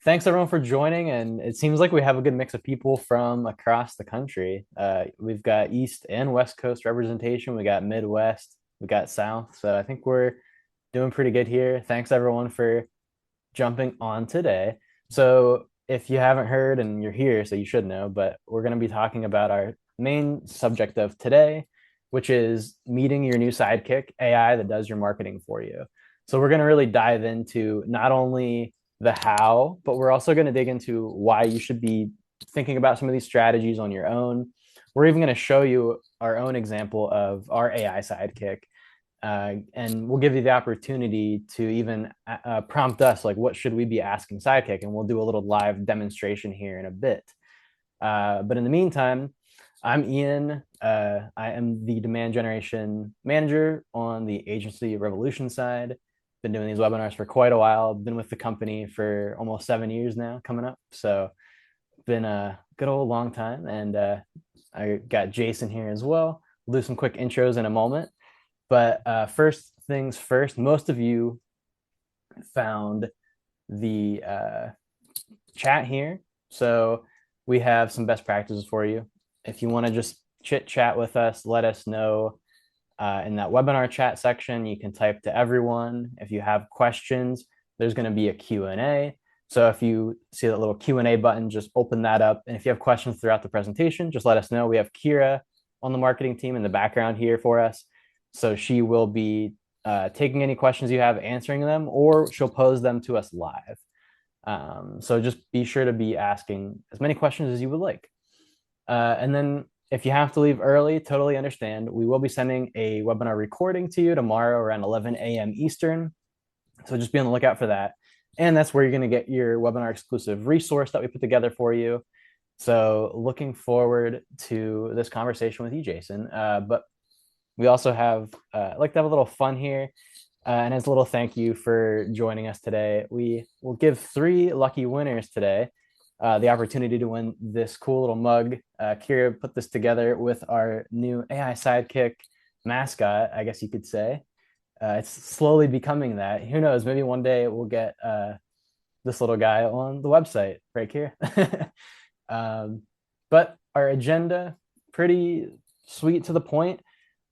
thanks everyone for joining. And it seems like we have a good mix of people from across the country. We've got East and West Coast representation. We got Midwest, we got South. So I think we're doing pretty good here. Thanks everyone for jumping on today. So if you haven't heard and you're here, so you should know, but we're going to be talking about our main subject of today, which is meeting your new sidekick, AI that does your marketing for you. So we're going to really dive into not only the how, but we're also going to dig into why you should be thinking about some of these strategies on your own. We're even going to show you our own example of our AI sidekick, and we'll give you the opportunity to even prompt us, like, what should we be asking Sidekick? And we'll do a little live demonstration here in a bit. But in the meantime, I'm Ian. I am the demand generation manager on the agency Revolution side. Been doing these webinars for quite a while. Been with the company for almost 7 years now, coming up. So been a good old long time. And I got Jason here as well. We'll do some quick intros in a moment. But first things first, most of you found the chat here. So we have some best practices for you. If you want to just chit chat with us, let us know in that webinar chat section. You can type to everyone. If you have questions, there's going to be a Q&A. So if you see that little Q&A button, just open that up. And if you have questions throughout the presentation, just let us know. We have Kira on the marketing team in the background here for us. So she will be taking any questions you have, answering them, or she'll pose them to us live. So just be sure to be asking as many questions as you would like. And then if you have to leave early, totally understand. We will be sending a webinar recording to you tomorrow around 11 a.m. Eastern. So just be on the lookout for that. And that's where you're going to get your webinar exclusive resource that we put together for you. So looking forward to this conversation with you, Jason. But we also have like to have a little fun here. And as a little thank you for joining us today, we will give 3 lucky winners today the opportunity to win this cool little mug. Kira put this together with our new AI Sidekick mascot, I guess you could say. It's slowly becoming that. Who knows? Maybe one day we'll get this little guy on the website right here. But our agenda, pretty sweet to the point.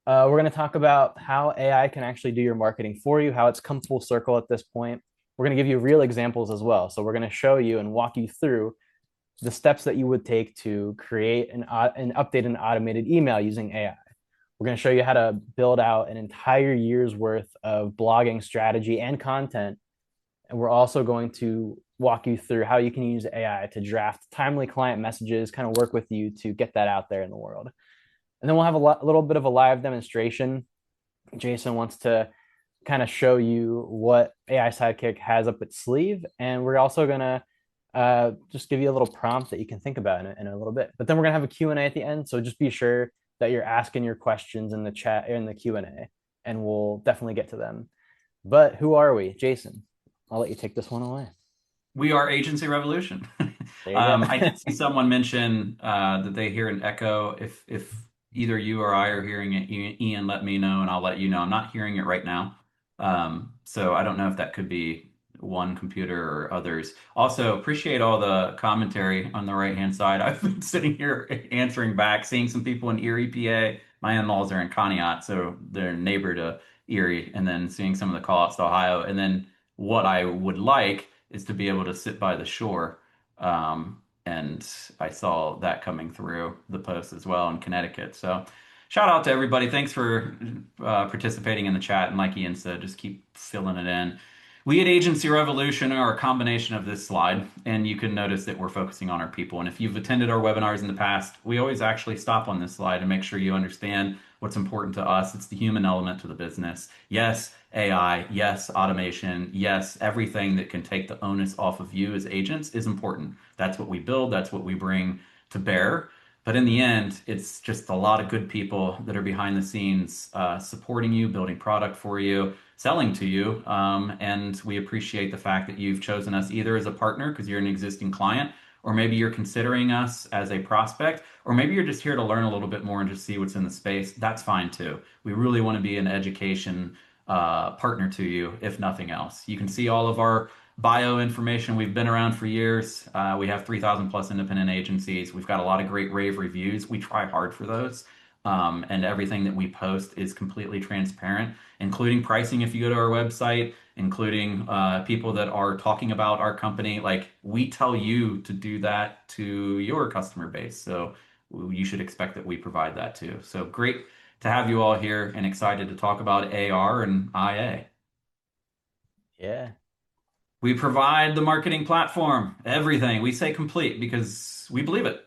We're going to talk about how AI can actually do your marketing for you, how it's come full circle at this point. We're going to give you real examples as well. So we're going to show you and walk you through the steps that you would take to create and update an automated email using AI. We're going to show you how to build out an entire year's worth of blogging strategy and content. And we're also going to walk you through how you can use AI to draft timely client messages, kind of work with you to get that out there in the world. And then we'll have a little bit of a live demonstration. Jason wants to kind of show you what AI Sidekick has up its sleeve. And we're also going to just give you a little prompt that you can think about in a little bit. But then we're going to have a Q&A at the end. So just be sure that you're asking your questions in the chat, in the Q&A, and we'll definitely get to them. But who are we? Jason, I'll let you take this one away. We are Agency Revolution. There you go. I did see someone mention that they hear an echo. If either you or I are hearing it, Ian, let me know and I'll let you know. I'm not hearing it right now. So I don't know if that could be one computer or others. Also, appreciate all the commentary on the right-hand side. I've been sitting here answering back, seeing some people in Erie, PA. My in-laws are in Conneaut, so they're neighbor to Erie, and then seeing some of the call-outs to Ohio. And then what I would like is to be able to sit by the shore. And I saw that coming through the post as well in Connecticut. So shout out to everybody. Thanks for participating in the chat. And like Ian said, just keep filling it in. We at Agency Revolution are a combination of this slide, and you can notice that we're focusing on our people. And if you've attended our webinars in the past, we always actually stop on this slide and make sure you understand what's important to us. It's the human element to the business. Yes, AI, yes, automation, yes, everything that can take the onus off of you as agents is important. That's what we build, that's what we bring to bear. But in the end, it's just a lot of good people that are behind the scenes supporting you, building product for you, selling to you. And we appreciate the fact that you've chosen us either as a partner because you're an existing client, or maybe you're considering us as a prospect, or maybe you're just here to learn a little bit more and just see what's in the space. That's fine too. We really want to be an education partner to you, if nothing else. You can see all of our bio information. We've been around for years. We have 3,000 plus independent agencies. We've got a lot of great rave reviews. We try hard for those. And everything that we post is completely transparent, including pricing if you go to our website, including people that are talking about our company. Like we tell you to do that to your customer base. So you should expect that we provide that too. So great to have you all here and excited to talk about AR and IA. Yeah. We provide the marketing platform, everything. We say complete because we believe it.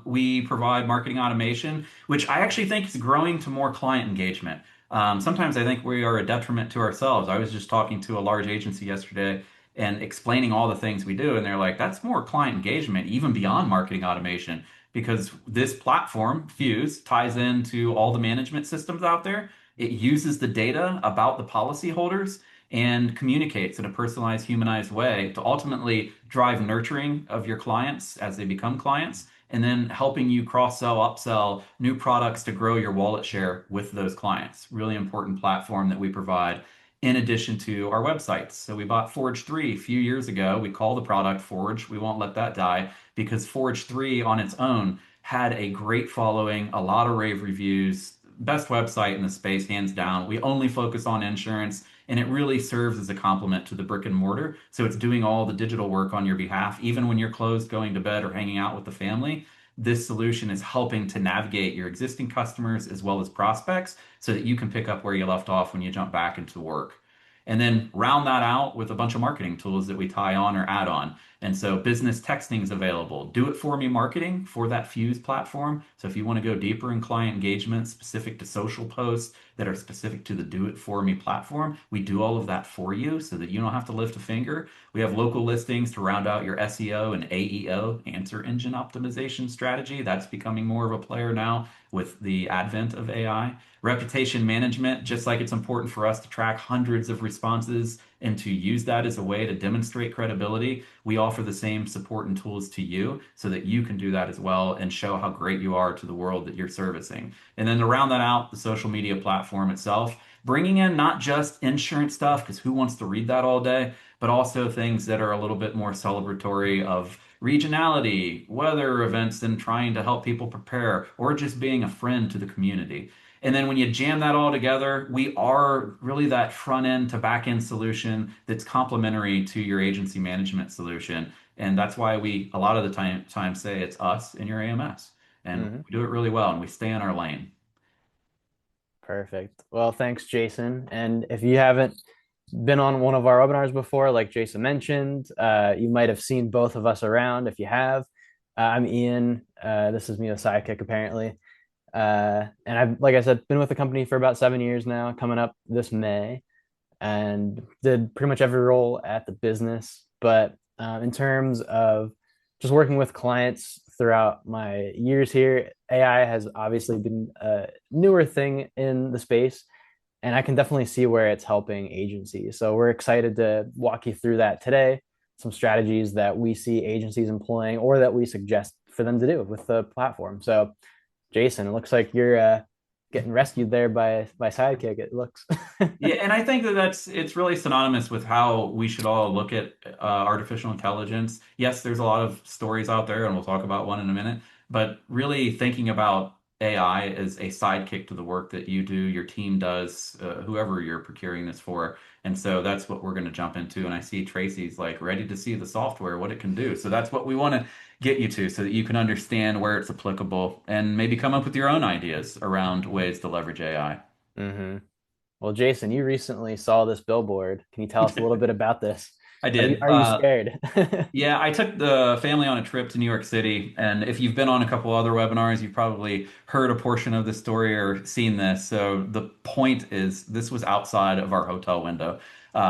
We provide marketing automation, which I actually think is growing to more client engagement. Sometimes I think we are a detriment to ourselves. I was just talking to a large agency yesterday and explaining all the things we do, and they're like, that's more client engagement, even beyond marketing automation, because this platform, Fuse, ties into all the management systems out there. It uses the data about the policyholders and communicates in a personalized, humanized way to ultimately drive nurturing of your clients as they become clients, and then helping you cross sell, upsell new products to grow your wallet share with those clients. Really important platform that we provide in addition to our websites. So we bought Forge 3 a few years ago. We call the product Forge. We won't let that die because Forge 3 on its own had a great following, a lot of rave reviews, best website in the space, hands down. We only focus on insurance, and it really serves as a complement to the brick and mortar. So it's doing all the digital work on your behalf, even when you're closed, going to bed, or hanging out with the family. This solution is helping to navigate your existing customers as well as prospects so that you can pick up where you left off when you jump back into work. And then round that out with a bunch of marketing tools that we tie on or add on. And so business texting is available. Do it for me marketing for that Fuse platform. So if you want to go deeper in client engagement specific to social posts that are specific to the do it for me platform, we do all of that for you so that you don't have to lift a finger. We have local listings to round out your SEO and AEO, answer engine optimization strategy. That's becoming more of a player now with the advent of AI. Reputation management, just like it's important for us to track hundreds of responses and to use that as a way to demonstrate credibility, we offer the same support and tools to you so that you can do that as well and show how great you are to the world that you're servicing. And then to round that out, the social media platform itself, bringing in not just insurance stuff, because who wants to read that all day, but also things that are a little bit more celebratory of regionality, weather events, and trying to help people prepare, or just being a friend to the community. And then when you jam that all together, we are really that front end to back end solution that's complementary to your agency management solution. And that's why we a lot of the time say it's us and your AMS. And Hmm. we do it really well and we stay in our lane. Perfect. Well, thanks, Jason. And if you haven't been on one of our webinars before, like Jason mentioned, you might have seen both of us around. If you have, I'm Ian. This is me, the Sidekick, apparently. And I've, like I said, been with the company for about 7 years now, coming up this May, and did pretty much every role at the business. But in terms of just working with clients throughout my years here, AI has obviously been a newer thing in the space, and I can definitely see where it's helping agencies. So we're excited to walk you through that today, some strategies that we see agencies employing or that we suggest for them to do with the platform. So Jason, it looks like you're getting rescued there by Sidekick. It looks. Yeah, and I think that it's really synonymous with how we should all look at artificial intelligence. Yes, there's a lot of stories out there, and we'll talk about one in a minute, but really thinking about AI as a sidekick to the work that you do, your team does, whoever you're procuring this for. And so that's what we're going to jump into. And I see Tracy's like ready to see the software, what it can do. So that's what we want to get you to so that you can understand where it's applicable and maybe come up with your own ideas around ways to leverage AI. Hmm. Well, Jason, you recently saw this billboard. Can you tell us a little bit about this? I Are you did. are you scared? Yeah, I took the family on a trip to New York City, and if you've been on a couple other webinars, you've probably heard a portion of the story or seen this. So the point is, this was outside of our hotel window.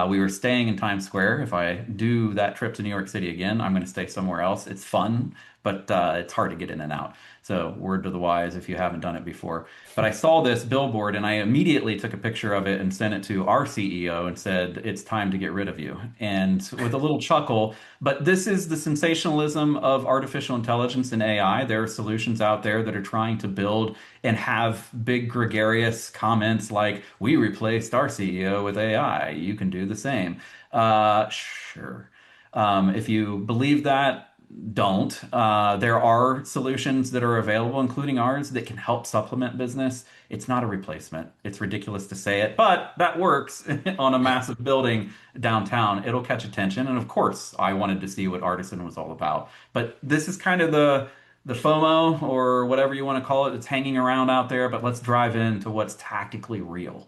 We were staying in Times Square. If I do that trip to New York City again, I'm going to stay somewhere else. It's fun, but it's hard to get in and out. So, word to the wise if you haven't done it before. But I saw this billboard and I immediately took a picture of it and sent it to our CEO and said, "It's time to get rid of you." And with a little chuckle, but this is the sensationalism of artificial intelligence and AI. There are solutions out there that are trying to build and have big gregarious comments like, "We replaced our CEO with AI. You can do the same." Sure. If you believe that, don't. There are solutions that are available, including ours, that can help supplement business. It's not a replacement. It's ridiculous to say it, but that works on a massive building downtown. It'll catch attention. And of course, I wanted to see what Artisan was all about. But this is kind of the FOMO or whatever you want to call it that's hanging around out there. But let's drive into what's tactically real.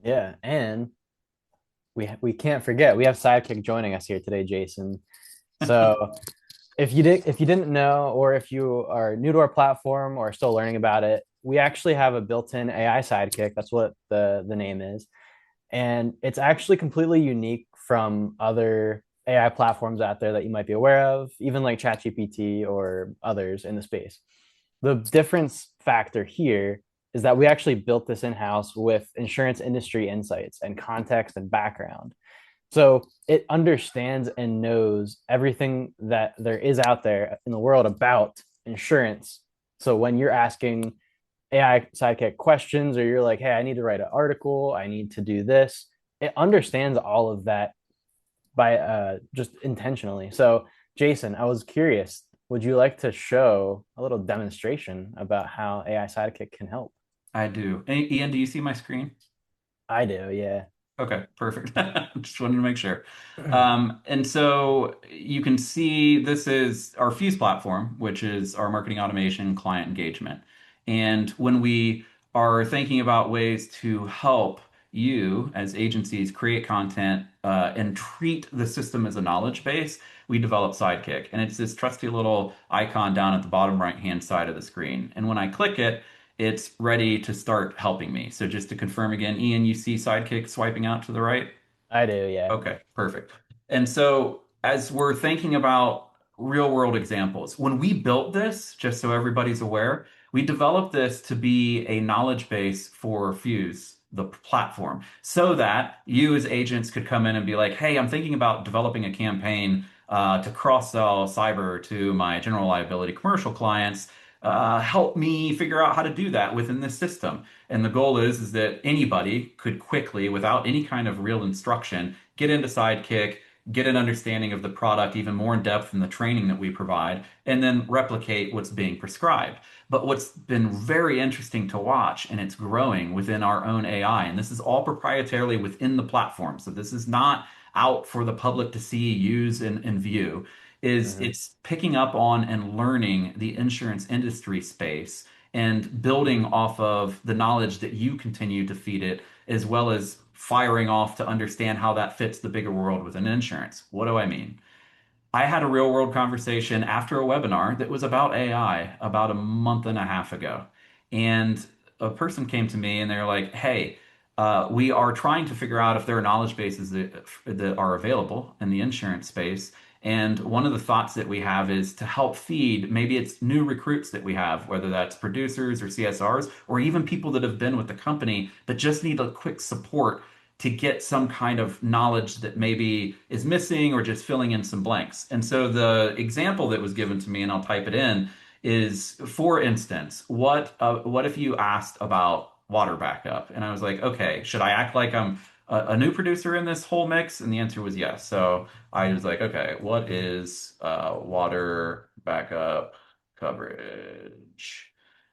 Yeah, and we can't forget we have Sidekick joining us here today, Jason. So if you didn't know, or if you are new to our platform or still learning about it, we actually have a built-in AI Sidekick. That's what the name is, and it's actually completely unique from other AI platforms out there that you might be aware of, even like ChatGPT or others in the space. The difference factor here is that we actually built this in-house with insurance industry insights and context and background. So it understands and knows everything that there is out there in the world about insurance. So when you're asking AI Sidekick questions, or you're like, hey, I need to write an article, I need to do this, it understands all of that by just intentionally. So, Jason, I was curious, would you like to show a little demonstration about how AI Sidekick can help? I do. Hey, Ian, do you see my screen? I do, yeah. Okay, perfect. Just wanted to make sure. And so you can see this is our Fuse platform, which is our marketing automation client engagement. And when we are thinking about ways to help you as agencies create content and treat the system as a knowledge base, we develop Sidekick. And it's this trusty little icon down at the bottom right-hand side of the screen. And when I click it, it's ready to start helping me. So just to confirm again, Ian, you see Sidekick swiping out to the right? I do, yeah. Okay, perfect. And so as we're thinking about real world examples, when we built this, just so everybody's aware, we developed this to be a knowledge base for Fuse, the platform, so that you as agents could come in and be like, hey, I'm thinking about developing a campaign to cross-sell cyber to my general liability commercial clients. Help me figure out how to do that within this system. And the goal is that anybody could quickly, without any kind of real instruction, get into Sidekick, get an understanding of the product even more in depth in the training that we provide, and then replicate what's being prescribed. But what's been very interesting to watch, and it's growing within our own AI, and this is all proprietarily within the platform. So this is not out for the public to see, use, and view, is Hmm. it's picking up on and learning the insurance industry space and building off of the knowledge that you continue to feed it, as well as firing off to understand how that fits the bigger world within insurance. What do I mean? I had a real world conversation after a webinar that was about AI about a month and a half ago. And a person came to me and they're like, hey, we are trying to figure out if there are knowledge bases that are available in the insurance space. And one of the thoughts that we have is to help feed, maybe it's new recruits that we have, whether that's producers or CSRs, or even people that have been with the company but just need a quick support to get some kind of knowledge that maybe is missing or just filling in some blanks. And so the example that was given to me, and I'll type it in, is for instance, what if you asked about water backup? And I was like, okay, should I act like I'm a new producer in this whole mix? And the answer was yes. So I was like, okay, what is water backup coverage?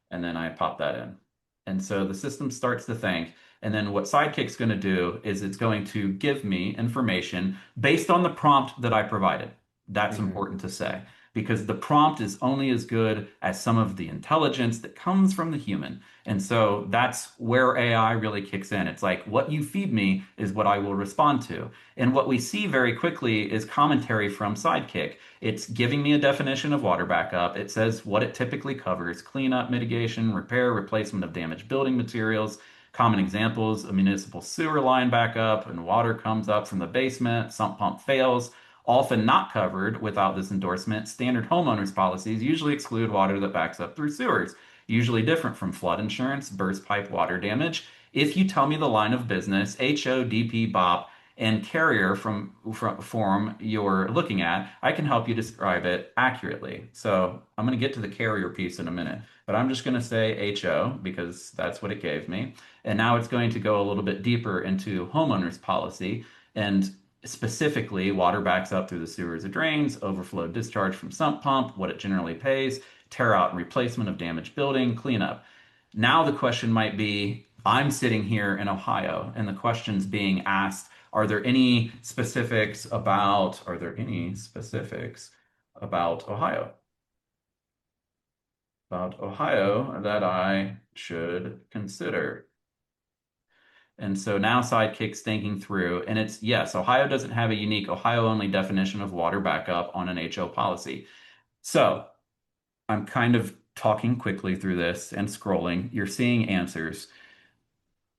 And then I pop that in. And so the system starts to think. And then what Sidekick's going to do is it's going to give me information based on the prompt that I provided. That's Hmm. important to say because the prompt is only as good as some of the intelligence that comes from the human. And so that's where AI really kicks in. It's like what you feed me is what I will respond to. And what we see very quickly is commentary from Sidekick. It's giving me a definition of water backup. It says what it typically covers: cleanup, mitigation, repair, replacement of damaged building materials. Common examples: a municipal sewer line backup and water comes up from the basement, sump pump fails. Often not covered without this endorsement, standard homeowners policies usually exclude water that backs up through sewers, usually different from flood insurance, burst pipe water damage. If you tell me the line of business, HODP BOP, and carrier from form you're looking at, I can help you describe it accurately. So I'm going to get to the carrier piece in a minute, but I'm just going to say HO because that's what it gave me. And now it's going to go a little bit deeper into homeowners policy and specifically water backs up through the sewers or drains, overflow discharge from sump pump, what it generally pays, tear out and replacement of damaged building, cleanup. Now the question might be, I'm sitting here in Ohio, and the question's being asked, are there any specifics about Ohio? About Ohio that I should consider. And so now Sidekick's thinking through, and it's yes, Ohio doesn't have a unique Ohio only definition of water backup on an HO policy. So I'm kind of talking quickly through this and scrolling. You're seeing answers.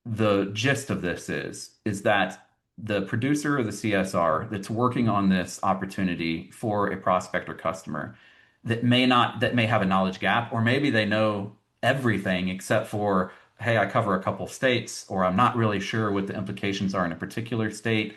The gist of this is that the producer or the CSR that's working on this opportunity for a prospect or customer that may have a knowledge gap, or maybe they know everything except for, hey, I cover a couple states, or I'm not really sure what the implications are in a particular state.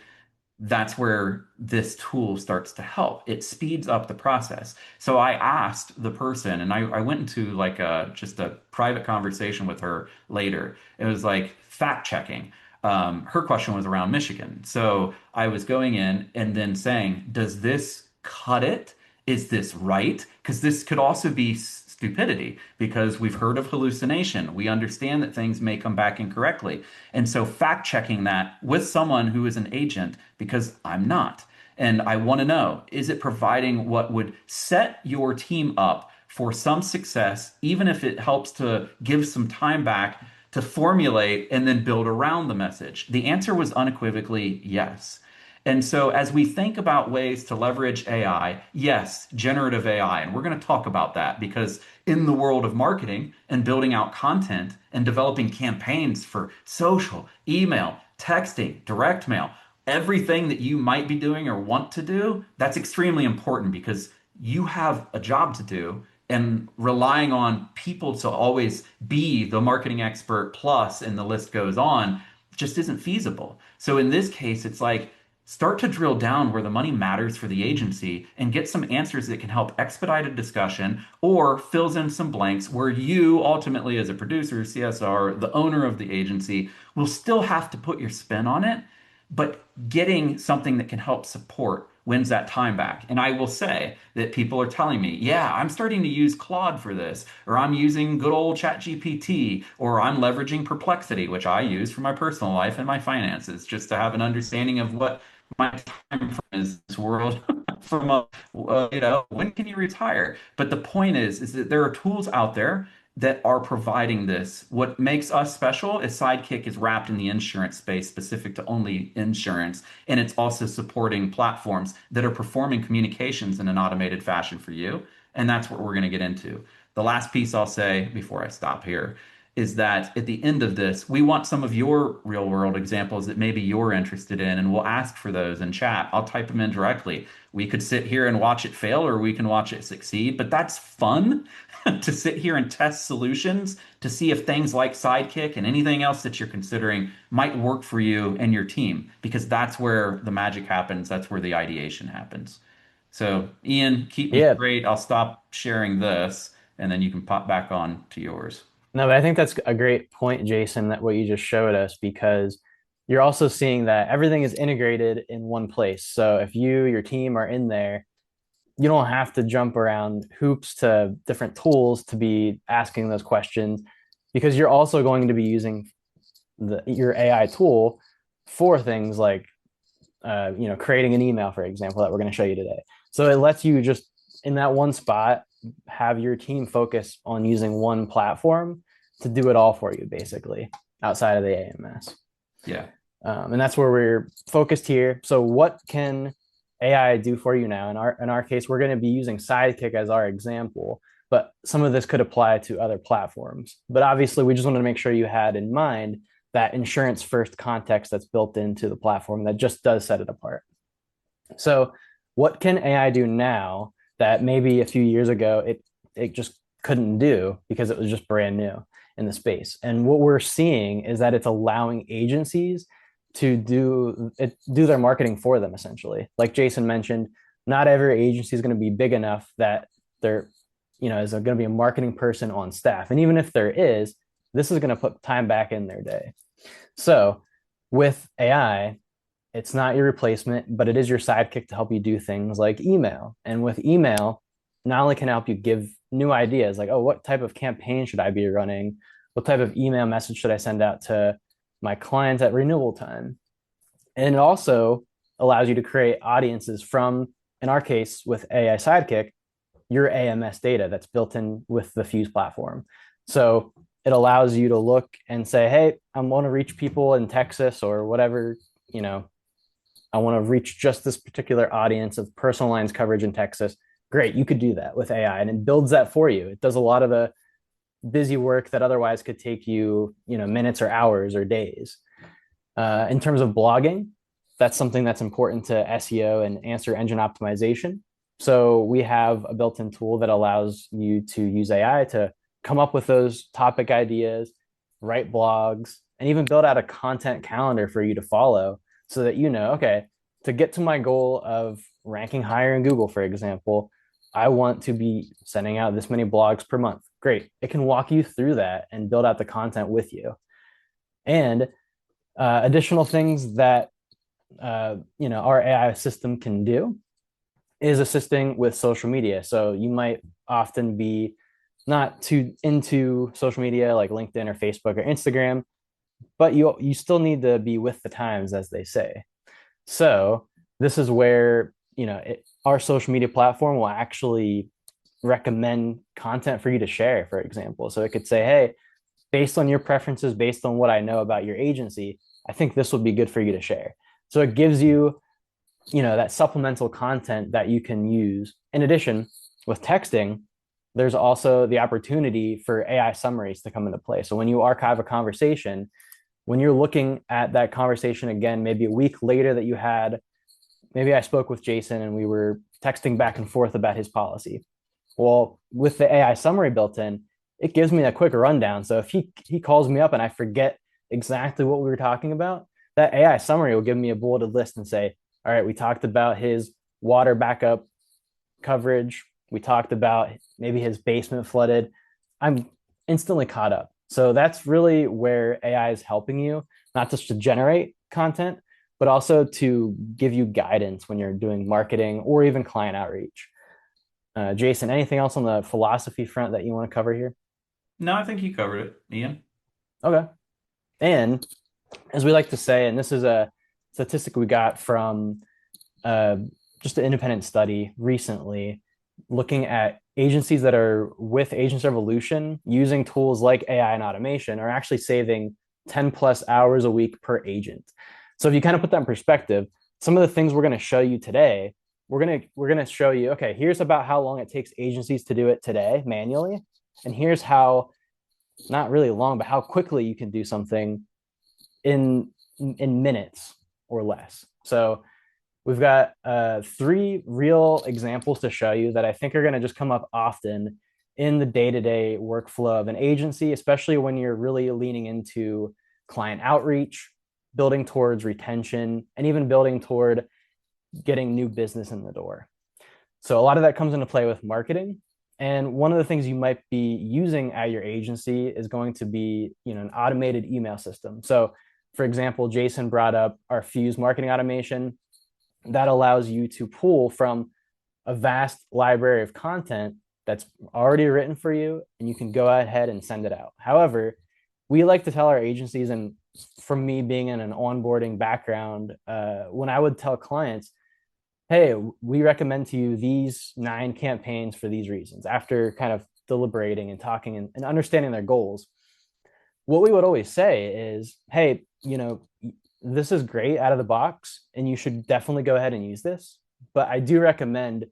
That's where this tool starts to help. It speeds up the process. So I asked the person, and I went into like just a private conversation with her later. It was like fact checking. Her question was around Michigan. So I was going in and then saying, does this cut it? Is this right? Because this could also be stupidity because we've heard of hallucination. We understand that things may come back incorrectly. And so fact checking that with someone who is an agent, because I'm not. And I want to know, is it providing what would set your team up for some success, even if it helps to give some time back to formulate and then build around the message? The answer was unequivocally yes. And so, as we think about ways to leverage AI, yes, generative AI, and we're going to talk about that because in the world of marketing and building out content and developing campaigns for social, email, texting, direct mail, everything that you might be doing or want to do, that's extremely important because you have a job to do. And relying on people to always be the marketing expert plus, and the list goes on, just isn't feasible. So in this case, it's like start to drill down where the money matters for the agency and get some answers that can help expedite a discussion or fills in some blanks where you ultimately, as a producer, CSR, the owner of the agency, will still have to put your spin on it, but getting something that can help support wins that time back. And I will say that people are telling me, yeah, I'm starting to use Claude for this, or I'm using good old ChatGPT, or I'm leveraging Perplexity, which I use for my personal life and my finances, just to have an understanding of what my time frame is in this world from when can you retire? But the point is that there are tools out there that are providing this. What makes us special is Sidekick is wrapped in the insurance space specific to only insurance, and it's also supporting platforms that are performing communications in an automated fashion for you. And that's what we're going to get into. The last piece I'll say before I stop here is that at the end of this, we want some of your real world examples that maybe you're interested in, and we'll ask for those in chat. I'll type them in directly. We could sit here and watch it fail, or we can watch it succeed, but that's fun to sit here and test solutions to see if things like Sidekick and anything else that you're considering might work for you and your team, because that's where the magic happens. That's where the ideation happens. So, Ian, keep me Yeah. straight. I'll stop sharing this, and then you can pop back on to yours. No, but I think that's a great point, Jason, that what you just showed us, because you're also seeing that everything is integrated in one place. So if you, your team are in there, you don't have to jump around hoops to different tools to be asking those questions because you're also going to be using your AI tool for things like creating an email, for example, that we're going to show you today. So it lets you just in that one spot have your team focus on using one platform to do it all for you, basically, outside of the AMS. Yeah. And that's where we're focused here. So what can AI do for you now? In our case, we're going to be using Sidekick as our example, but some of this could apply to other platforms. But obviously, we just wanted to make sure you had in mind that insurance first context that's built into the platform that just does set it apart. So what can AI do now that maybe a few years ago it just couldn't do because it was just brand new in the space. And what we're seeing is that it's allowing agencies to do their marketing for them essentially. Like Jason mentioned, not every agency is going to be big enough that they're, is going to be a marketing person on staff. And even if there is, this is going to put time back in their day. So with AI, it's not your replacement, but it is your sidekick to help you do things like email. And with email, not only can it help you give new ideas like, oh, what type of campaign should I be running? What type of email message should I send out to my clients at renewal time? And it also allows you to create audiences from, in our case, with AI Sidekick, your AMS data that's built in with the Fuse platform. So it allows you to look and say, hey, I want to reach people in Texas or whatever, you know, I want to reach just this particular audience of personal lines coverage in Texas. Great, you could do that with AI and it builds that for you. It does a lot of the busy work that otherwise could take you, minutes or hours or days. In terms of blogging, that's something that's important to SEO and answer engine optimization. So we have a built-in tool that allows you to use AI to come up with those topic ideas, write blogs, and even build out a content calendar for you to follow so that okay, to get to my goal of ranking higher in Google, for example, I want to be sending out this many blogs per month. Great. It can walk you through that and build out the content with you. And additional things that our AI system can do is assisting with social media. So you might often be not too into social media like LinkedIn or Facebook or Instagram, but you still need to be with the times, as they say. So this is where our social media platform will actually recommend content for you to share, for example. So it could say, hey, based on your preferences, based on what I know about your agency, I think this would be good for you to share. So it gives you, that supplemental content that you can use. In addition, with texting, there's also the opportunity for AI summaries to come into play. So when you archive a conversation, when you're looking at that conversation again, maybe a week later that you had, maybe I spoke with Jason and we were texting back and forth about his policy. Well, with the AI summary built in, it gives me a quick rundown. So if he calls me up and I forget exactly what we were talking about, that AI summary will give me a bulleted list and say, all right, we talked about his water backup coverage. We talked about maybe his basement flooded. I'm instantly caught up. So that's really where AI is helping you, not just to generate content, but also to give you guidance when you're doing marketing or even client outreach. Jason, anything else on the philosophy front that you want to cover here? No, I think you covered it, Ian. Okay. And as we like to say, and this is a statistic we got from uh, just an independent study recently, looking at agencies that are with Agents Revolution using tools like AI and automation are actually saving 10 plus hours a week per agent. So if you kind of put that in perspective, some of the things we're going to show you today, we're going to show you, okay, here's about how long it takes agencies to do it today manually, and here's how, not really long, but how quickly you can do something in minutes or less. So we've got three real examples to show you that I think are going to just come up often in the day-to-day workflow of an agency, especially when you're really leaning into client outreach, building towards retention, and even building toward getting new business in the door. So a lot of that comes into play with marketing. And one of the things you might be using at your agency is going to be, an automated email system. So for example, Jason brought up our Fuse marketing automation that allows you to pull from a vast library of content that's already written for you, and you can go ahead and send it out. However, we like to tell our agencies, and from me being in an onboarding background, when I would tell clients, hey, we recommend to you these 9 campaigns for these reasons, after kind of deliberating and talking and understanding their goals, what we would always say is, hey, this is great out of the box and you should definitely go ahead and use this. But I do recommend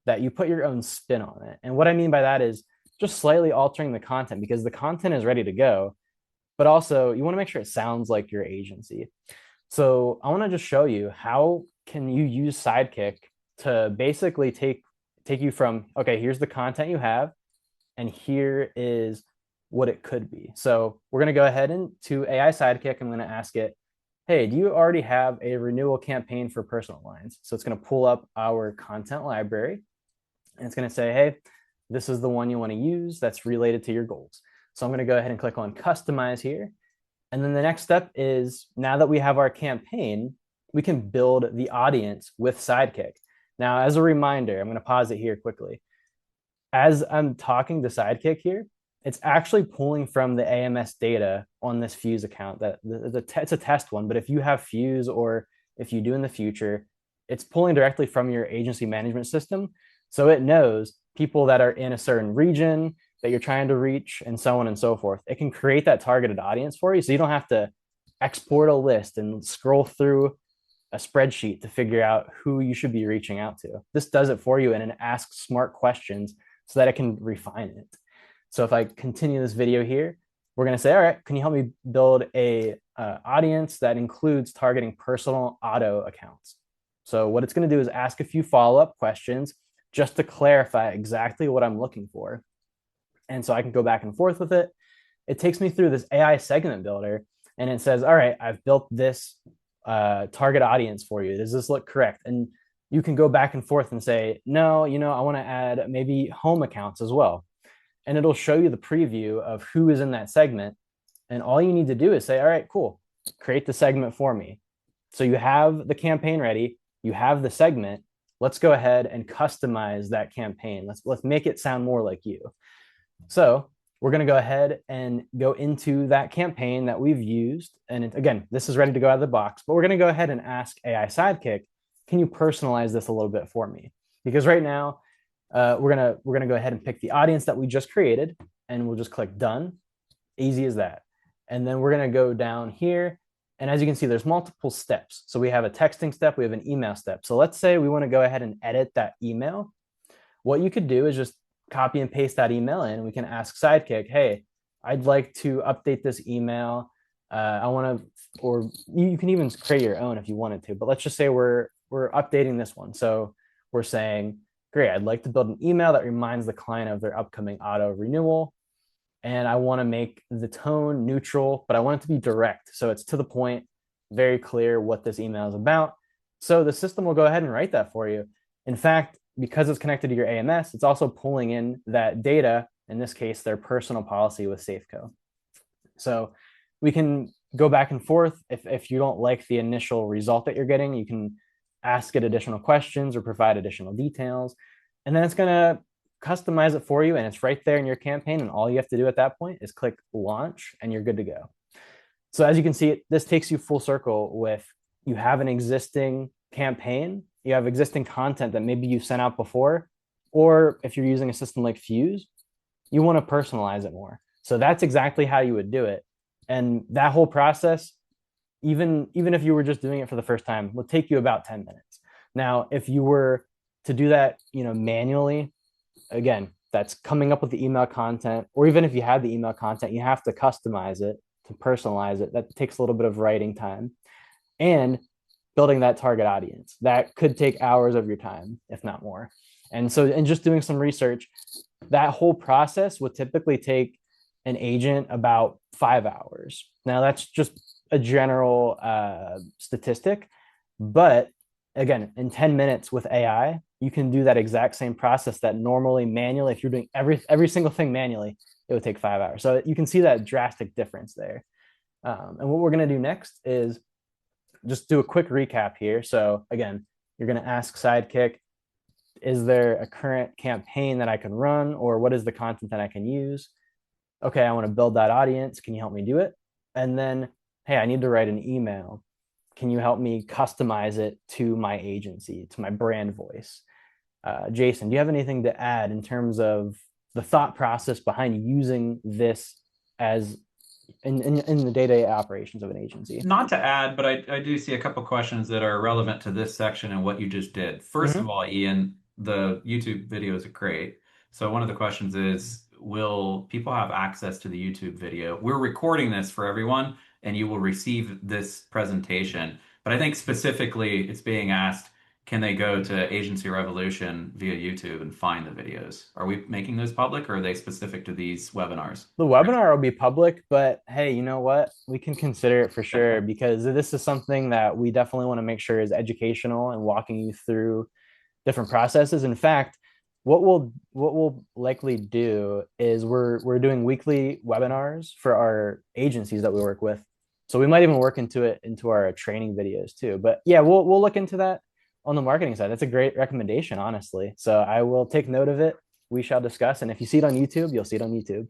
that you put your own spin on it. And what I mean by that is just slightly altering the content, because the content is ready to go, but also you want to make sure it sounds like your agency. So I want to just show you how can you use Sidekick to basically take you from, okay, here's the content you have, and here is what it could be. So we're going to go ahead and to AI Sidekick. I'm going to ask it, hey, do you already have a renewal campaign for personal lines? So it's going to pull up our content library, and it's going to say, hey, this is the one you want to use that's related to your goals. So I'm going to go ahead and click on customize here. And then the next step is, now that we have our campaign, we can build the audience with Sidekick. Now, as a reminder, I'm going to pause it here quickly. As I'm talking to Sidekick here, it's actually pulling from the AMS data on this Fuse account. It's a test one, but if you have Fuse, or if you do in the future, it's pulling directly from your agency management system. So it knows people that are in a certain region that you're trying to reach, and so on and so forth. It can create that targeted audience for you, so you don't have to export a list and scroll through a spreadsheet to figure out who you should be reaching out to. This does it for you, and it asks smart questions so that it can refine it. So if I continue this video here, we're going to say, all right, can you help me build a audience that includes targeting personal auto accounts? So what it's going to do is ask a few follow-up questions just to clarify exactly what I'm looking for. And so I can go back and forth with it. It takes me through this AI segment builder, and it says, all right, I've built this target audience for you. Does this look correct? And you can go back and forth and say, no, I want to add maybe home accounts as well. And it'll show you the preview of who is in that segment. And all you need to do is say, all right, cool, create the segment for me. So you have the campaign ready, you have the segment. Let's go ahead and customize that campaign. Let's make it sound more like you. So we're going to go ahead and go into that campaign that we've used. And again, this is ready to go out of the box, but we're going to go ahead and ask AI Sidekick, can you personalize this a little bit for me? Because right now, we're gonna go ahead and pick the audience that we just created, and we'll just click done. Easy as that. And then we're gonna go down here, and as you can see, there's multiple steps. So we have a texting step, we have an email step. So let's say we want to go ahead and edit that email. What you could do is just copy and paste that email in. We can ask Sidekick, hey, I'd like to update this email. I want to, or you can even create your own if you wanted to, but let's just say we're updating this one. So we're saying, great, I'd like to build an email that reminds the client of their upcoming auto renewal. And I want to make the tone neutral, but I want it to be direct. So it's to the point, very clear what this email is about. So the system will go ahead and write that for you. In fact, because it's connected to your AMS, it's also pulling in that data, in this case, their personal policy with Safeco. So we can go back and forth. If you don't like the initial result that you're getting, you can ask it additional questions or provide additional details. And then it's going to customize it for you, and it's right there in your campaign. And all you have to do at that point is click launch, and you're good to go. So as you can see, this takes you full circle with, you have an existing campaign, you have existing content that maybe you sent out before, or if you're using a system like Fuse, you want to personalize it more. So that's exactly how you would do it. And that whole process, even if you were just doing it for the first time, will take you about 10 minutes. Now, if you were to do that, manually, again, that's coming up with the email content, or even if you had the email content, you have to customize it to personalize it. That takes a little bit of writing time, and building that target audience. That could take hours of your time, if not more. And so, and just doing some research, that whole process would typically take an agent about 5 hours. Now, that's just a general statistic, but again, in 10 minutes with AI, you can do that exact same process that normally manually, if you're doing every single thing manually, it would take 5 hours. So you can see that drastic difference there. And what we're going to do next is just do a quick recap here. So again, you're going to ask Sidekick, is there a current campaign that I can run, or what is the content that I can use? Okay, I want to build that audience. Can you help me do it? And then, hey, I need to write an email. Can you help me customize it to my agency, to my brand voice? Jason, do you have anything to add in terms of the thought process behind using this as in the day-to-day operations of an agency? Not to add, but I do see a couple questions that are relevant to this section and what you just did. First of Mm-hmm. all, Ian, the YouTube videos are great. So one of the questions is, will people have access to the YouTube video? We're recording this for everyone, and you will receive this presentation. But I think specifically it's being asked, can they go to Agency Revolution via YouTube and find the videos? Are we making those public or are they specific to these webinars? The webinar will be public, but hey, you know what? We can consider it for sure because this is something that we definitely want to make sure is educational and walking you through different processes. In fact, what we'll likely do is we're doing weekly webinars for our agencies that we work with. So we might even work into it into our training videos too. But yeah, we'll look into that on the marketing side. That's a great recommendation, honestly. So I will take note of it. We shall discuss. And if you see it on YouTube, you'll see it on YouTube.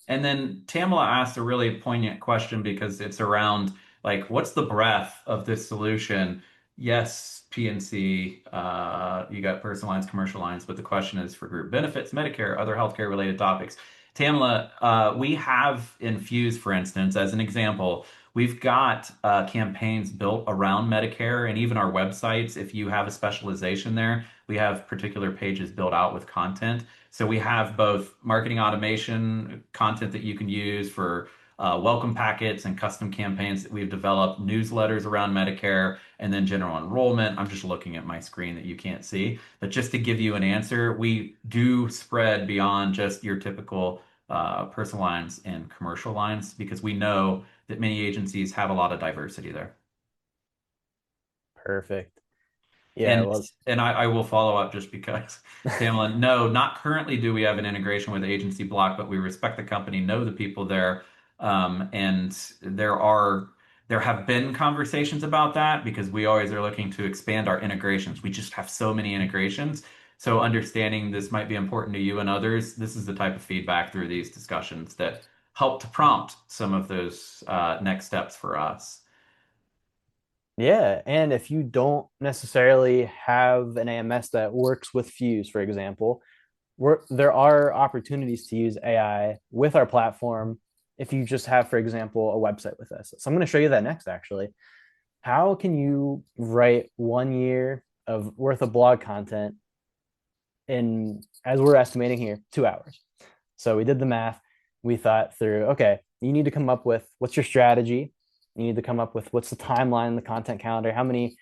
And then Tamala asked a really poignant question because it's around like, what's the breadth of this solution? Yes, PNC, you got personal lines, commercial lines, but the question is for group benefits, Medicare, other healthcare related topics. Tamala, we have Infuse, for instance, as an example. We've got campaigns built around Medicare and even our websites. If you have a specialization there, we have particular pages built out with content. So we have both marketing automation content that you can use for welcome packets and custom campaigns that we've developed, newsletters around Medicare, and then general enrollment. I'm just looking at my screen that you can't see. But just to give you an answer, we do spread beyond just your typical personal lines and commercial lines because we know that many agencies have a lot of diversity there. Perfect. Yeah, And well, I will follow up just because, Tamala, no, not currently do we have an integration with Agency Block, but we respect the company, know the people there, and there have been conversations about that because we always are looking to expand our integrations. We just have so many integrations. So understanding this might be important to you and others, this is the type of feedback through these discussions that help to prompt some of those next steps for us. yeah. And if you don't necessarily have an AMS that works with Fuse, for example, there are opportunities to use AI with our platform if you just have, for example, a website with us. So I'm going to show you that next, actually. How can you write 1 year of worth of blog content in, as we're estimating here, 2 hours? So we did the math. We thought through, okay, you need to come up with what's your strategy. You need to come up with what's the timeline, the content calendar, how many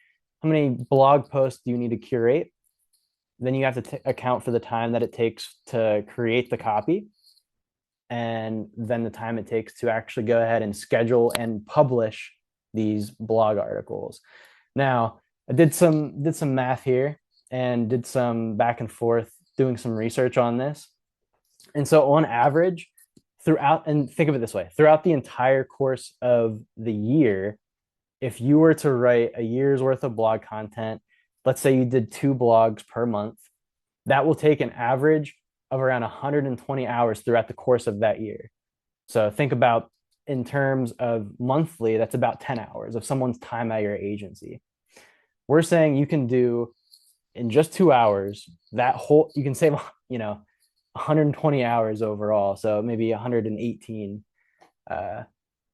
blog posts do you need to curate? Then you have to account for the time that it takes to create the copy and then the time it takes to actually go ahead and schedule and publish these blog articles. Now, I did some math here and did some back and forth doing some research on this. And so on average, throughout, and think of it this way, throughout the entire course of the year, if you were to write a year's worth of blog content, let's say you did 2 blogs per month, that will take an average of around 120 hours throughout the course of that year. So think about in terms of monthly, that's about 10 hours of someone's time at your agency. We're saying you can do in just 2 hours that whole, you can save, 120 hours overall. So maybe 118 uh,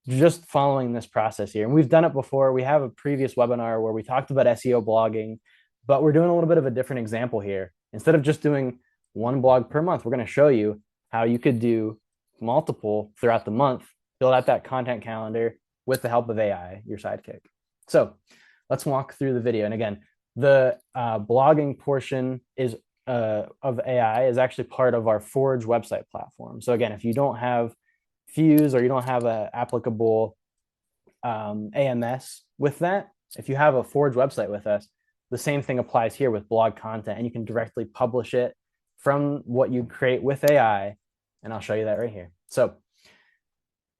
just following this process here. And we've done it before. We have a previous webinar where we talked about SEO blogging, but we're doing a little bit of a different example here. Instead of just doing 1 blog per month, we're going to show you how you could do multiple throughout the month, build out that content calendar with the help of AI, your sidekick. So let's walk through the video. And again, the blogging portion is of AI is actually part of our Forge website platform. So again, if you don't have Fuse or you don't have an applicable AMS with that, if you have a Forge website with us, the same thing applies here with blog content, and you can directly publish it from what you create with AI. And I'll show you that right here. So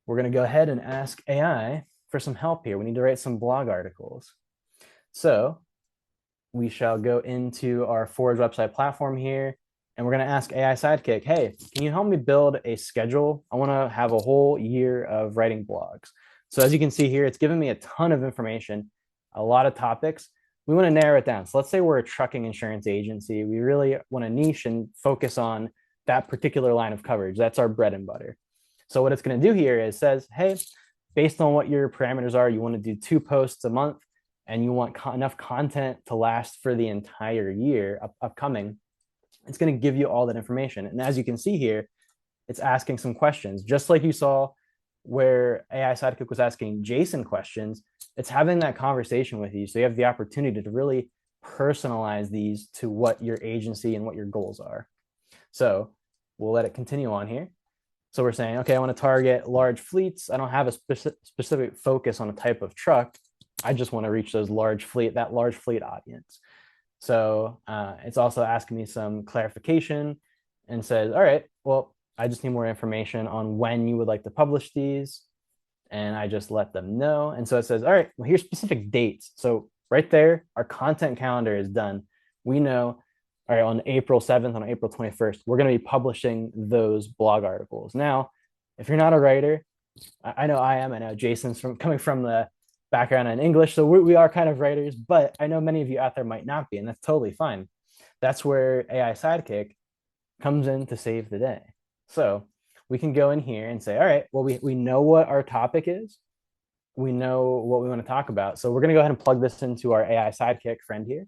we're going to go ahead and ask AI for some help here. We need to write some blog articles. So we shall go into our Forge website platform here, and we're going to ask AI Sidekick, hey, can you help me build a schedule? I want to have a whole year of writing blogs. So as you can see here, it's giving me a ton of information, a lot of topics. We want to narrow it down. So let's say we're a trucking insurance agency. We really want to niche and focus on that particular line of coverage. That's our bread and butter. So what it's going to do here is says, hey, based on what your parameters are, you want to do 2 posts a month, and you want enough content to last for the entire year upcoming. It's going to give you all that information. And as you can see here, it's asking some questions, just like you saw where AI Sidekick was asking Jason questions. It's having that conversation with you. So you have the opportunity to really personalize these to what your agency and what your goals are. So we'll let it continue on here. So we're saying, okay, I want to target large fleets. I don't have a specific focus on a type of truck. I just want to reach that large fleet audience. So it's also asking me some clarification and says, all right, well, I just need more information on when you would like to publish these. And I just let them know. And so it says, all right, well, here's specific dates. So right there, our content calendar is done. We know, all right, on April 7th, on April 21st, we're going to be publishing those blog articles. Now, if you're not a writer, I know I am. I know Jason's coming from the background in English, so we are kind of writers, but I know many of you out there might not be, and that's totally fine. That's where AI Sidekick comes in to save the day. So we can go in here and say, all right, well, we know what our topic is. We know what we want to talk about. So we're going to go ahead and plug this into our AI Sidekick friend here.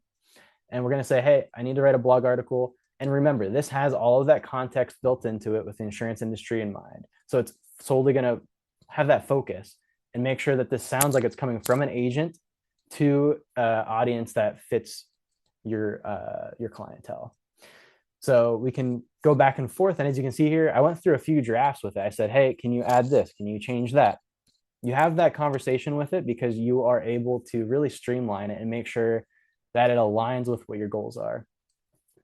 And we're going to say, hey, I need to write a blog article. And remember, this has all of that context built into it with the insurance industry in mind. So it's solely going to have that focus and make sure that this sounds like it's coming from an agent to an audience that fits your clientele. So we can go back and forth. And as you can see here, I went through a few drafts with it. I said, hey, can you add this? Can you change that? You have that conversation with it because you are able to really streamline it and make sure that it aligns with what your goals are.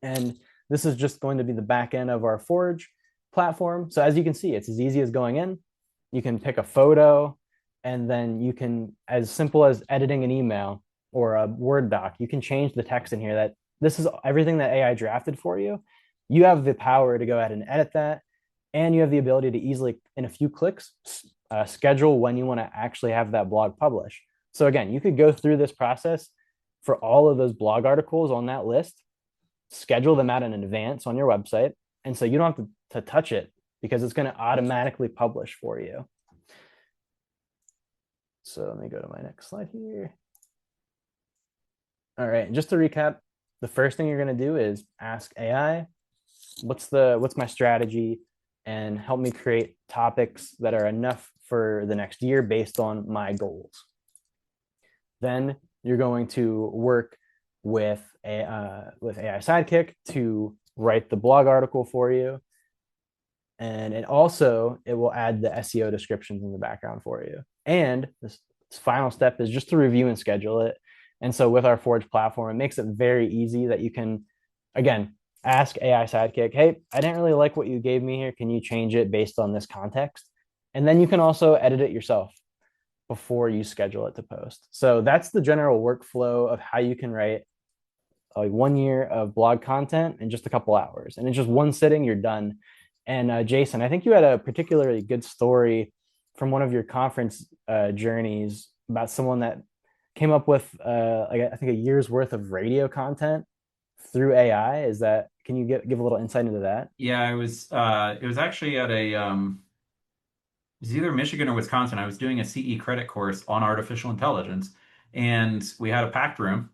And this is just going to be the back end of our Forge platform. So as you can see, it's as easy as going in. You can pick a photo, and then you can, as simple as editing an email or a Word doc, you can change the text in here that this is everything that AI drafted for you. You have the power to go ahead and edit that. And you have the ability to easily, in a few clicks, schedule when you want to actually have that blog published. So again, you could go through this process for all of those blog articles on that list, schedule them out in advance on your website. And so you don't have to touch it because it's going to automatically publish for you. So let me go to my next slide here. All right, just to recap, the first thing you're going to do is ask AI, what's my strategy, and help me create topics that are enough for the next year based on my goals. Then you're going to work with AI Sidekick to write the blog article for you. And it will add the SEO descriptions in the background for you. And this final step is just to review and schedule it. And so with our Forge platform, it makes it very easy that you can, again, ask AI Sidekick, hey, I didn't really like what you gave me here. Can you change it based on this context? And then you can also edit it yourself before you schedule it to post. So that's the general workflow of how you can write 1 year of blog content in just a couple hours. And in just one sitting, you're done. And Jason, I think you had a particularly good story from one of your conference journeys about someone that came up with, I think, a year's worth of radio content through AI. Can you give a little insight into that? Yeah, it was actually at it was either Michigan or Wisconsin. I was doing a CE credit course on artificial intelligence, and we had a packed room,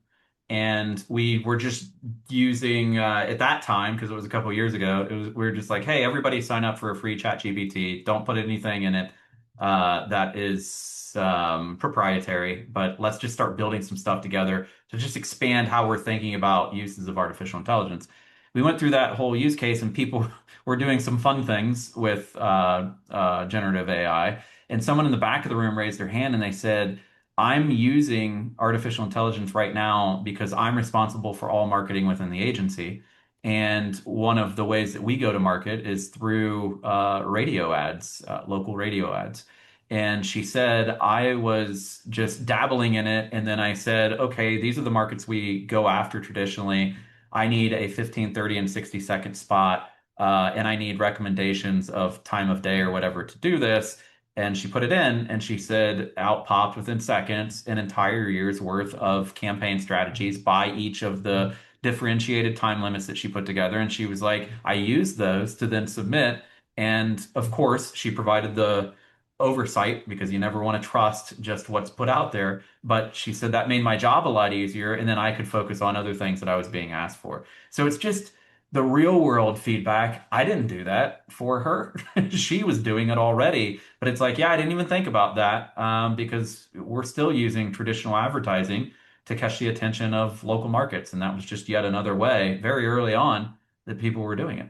and we were just using at that time because it was a couple of years ago. We were just like, hey, everybody sign up for a free chat GPT. Don't put anything in it that is proprietary, but let's just start building some stuff together to just expand how we're thinking about uses of artificial intelligence. We went through that whole use case, and people were doing some fun things with generative AI. And someone in the back of the room raised their hand and they said, I'm using artificial intelligence right now because I'm responsible for all marketing within the agency. And one of the ways that we go to market is through radio ads, local radio ads. And she said, I was just dabbling in it. And then I said, okay, these are the markets we go after traditionally. I need a 15, 30, and 60-second spot. And I need recommendations of time of day or whatever to do this. And she put it in, and she said, out popped within seconds an entire year's worth of campaign strategies by each of the differentiated time limits that she put together. And she was like, I used those to then submit. And of course, she provided the oversight because you never want to trust just what's put out there. But she said that made my job a lot easier. And then I could focus on other things that I was being asked for. So it's just the real world feedback. I didn't do that for her. She was doing it already. But it's like, yeah, I didn't even think about that because we're still using traditional advertising to catch the attention of local markets. And that was just yet another way very early on that people were doing it.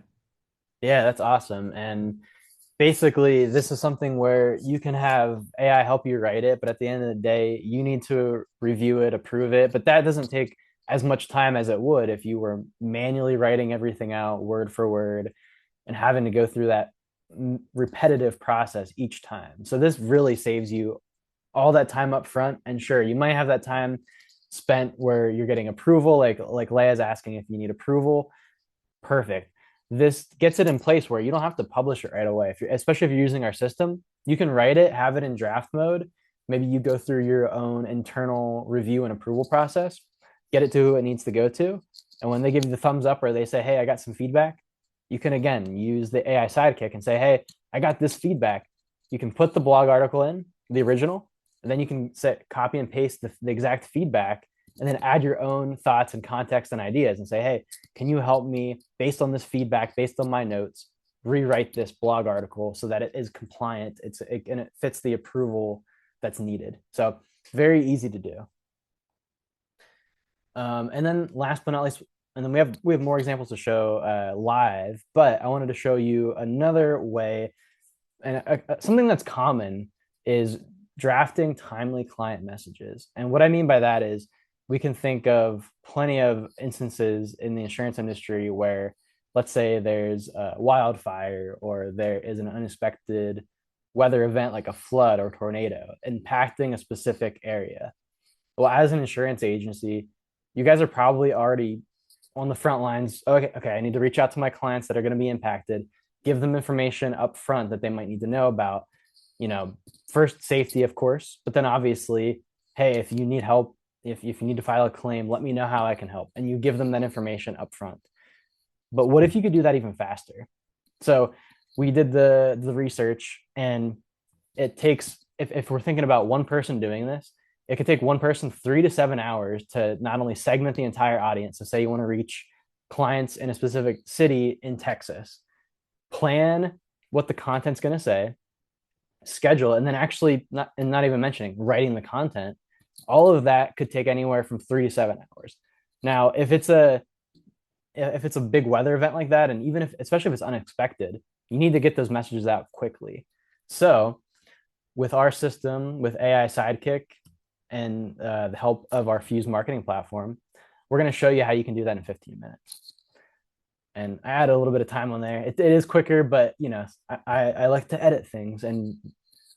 Yeah, that's awesome. And basically, this is something where you can have AI help you write it, but at the end of the day, you need to review it, approve it. But that doesn't take as much time as it would if you were manually writing everything out word for word and having to go through that repetitive process each time. So this really saves you all that time up front. And sure, you might have that time spent where you're getting approval, like Leia's asking if you need approval. Perfect. This gets it in place where you don't have to publish it right away. If you're, especially if you're using our system, you can write it, have it in draft mode. Maybe you go through your own internal review and approval process, get it to who it needs to go to. And when they give you the thumbs up or they say, hey, I got some feedback, you can again use the AI Sidekick and say, hey, I got this feedback. You can put the blog article in, the original, and then you can set copy and paste the exact feedback and then add your own thoughts and context and ideas and say, hey, can you help me based on this feedback, based on my notes, rewrite this blog article so that it is compliant and it fits the approval that's needed. So very easy to do. And then last but not least, and then we have more examples to show live, but I wanted to show you another way, and something that's common is drafting timely client messages. And what I mean by that is we can think of plenty of instances in the insurance industry where, let's say, there's a wildfire or there is an unexpected weather event like a flood or tornado impacting a specific area. Well, as an insurance agency, you guys are probably already on the front lines. Okay, I need to reach out to my clients that are going to be impacted, give them information up front that they might need to know about, first safety, of course, but then obviously, hey, if you need help, if you need to file a claim, let me know how I can help. And you give them that information up front. But what if you could do that even faster? So we did the research, and it takes, if we're thinking about one person doing this, it could take one person 3 to 7 hours to not only segment the entire audience. So say you want to reach clients in a specific city in Texas, plan what the content's going to say, schedule, and then actually not even mentioning writing the content. All of that could take anywhere from 3 to 7 hours. Now, if it's a big weather event like that, and even if, especially if it's unexpected, you need to get those messages out quickly. So with our system, with AI Sidekick and the help of our Fuse marketing platform, we're going to show you how you can do that in 15 minutes. And I add a little bit of time on there. It is quicker, but I like to edit things, and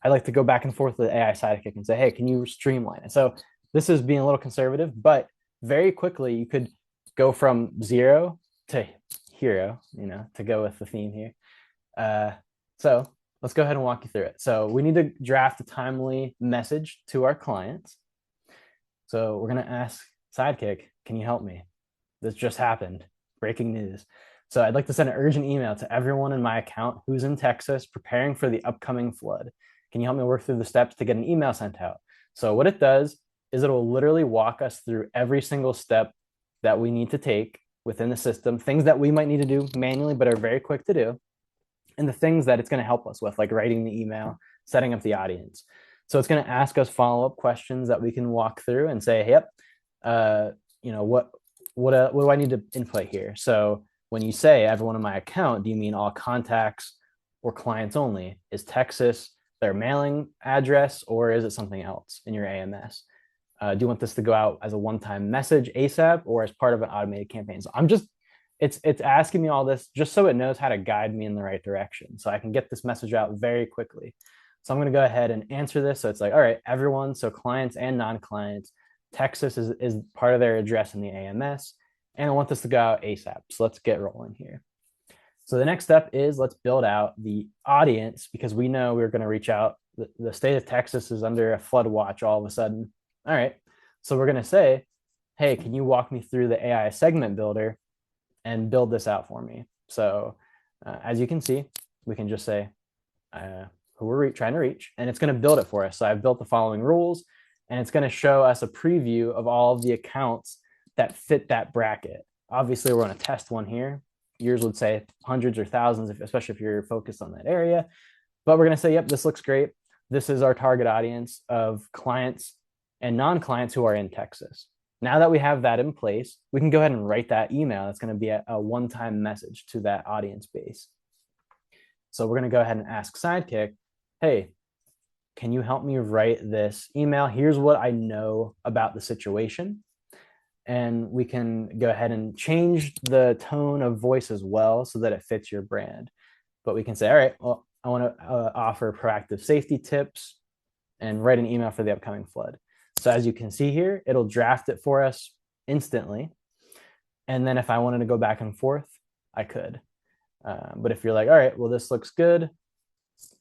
I like to go back and forth with AI Sidekick and say, hey, can you streamline it? So this is being a little conservative, but very quickly you could go from zero to hero, to go with the theme here. So let's go ahead and walk you through it. So we need to draft a timely message to our clients. So we're going to ask Sidekick, can you help me? This just happened. Breaking news. So I'd like to send an urgent email to everyone in my account who's in Texas preparing for the upcoming flood. Can you help me work through the steps to get an email sent out? So what it does is it'll literally walk us through every single step that we need to take within the system, things that we might need to do manually but are very quick to do, and the things that it's going to help us with, like writing the email, setting up the audience. So it's going to ask us follow-up questions that we can walk through and say, yep, what do I need to input here? So when you say everyone in my account, do you mean all contacts or clients only? Is Texas their mailing address, or is it something else in your AMS? Do you want this to go out as a one-time message ASAP or as part of an automated campaign? So it's asking me all this just so it knows how to guide me in the right direction, so I can get this message out very quickly. So I'm going to go ahead and answer this. So it's like, all right, everyone, so clients and non-clients, Texas is part of their address in the AMS, and I want this to go out ASAP. So let's get rolling here. So the next step is let's build out the audience, because we know we're going to reach out. The state of Texas is under a flood watch all of a sudden. All right. So we're going to say, hey, can you walk me through the AI segment builder and build this out for me? So as you can see, we can just say who we're trying to reach, and it's going to build it for us. So I've built the following rules, and it's going to show us a preview of all of the accounts that fit that bracket. Obviously, we're going to test one here. Yours would say hundreds or thousands, especially if you're focused on that area. But we're going to say, yep, this looks great. This is our target audience of clients and non-clients who are in Texas. Now that we have that in place, we can go ahead and write that email. That's going to be a one-time message to that audience base. So we're going to go ahead and ask Sidekick, hey, can you help me write this email? Here's what I know about the situation. And we can go ahead and change the tone of voice as well so that it fits your brand. But we can say, all right, well, I want to offer proactive safety tips and write an email for the upcoming flood. So as you can see here, it'll draft it for us instantly. And then if I wanted to go back and forth, I could. But if you're like, all right, well, this looks good,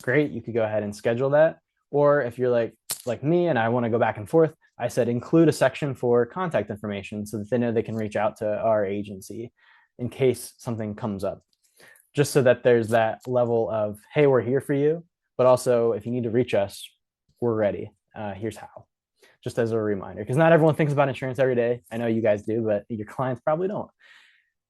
great, you could go ahead and schedule that. Or if you're like me and I want to go back and forth, I said include a section for contact information so that they know they can reach out to our agency in case something comes up. Just so that there's that level of, hey, we're here for you, but also if you need to reach us, we're ready. Here's how. Just as a reminder, because not everyone thinks about insurance every day. I know you guys do, but your clients probably don't.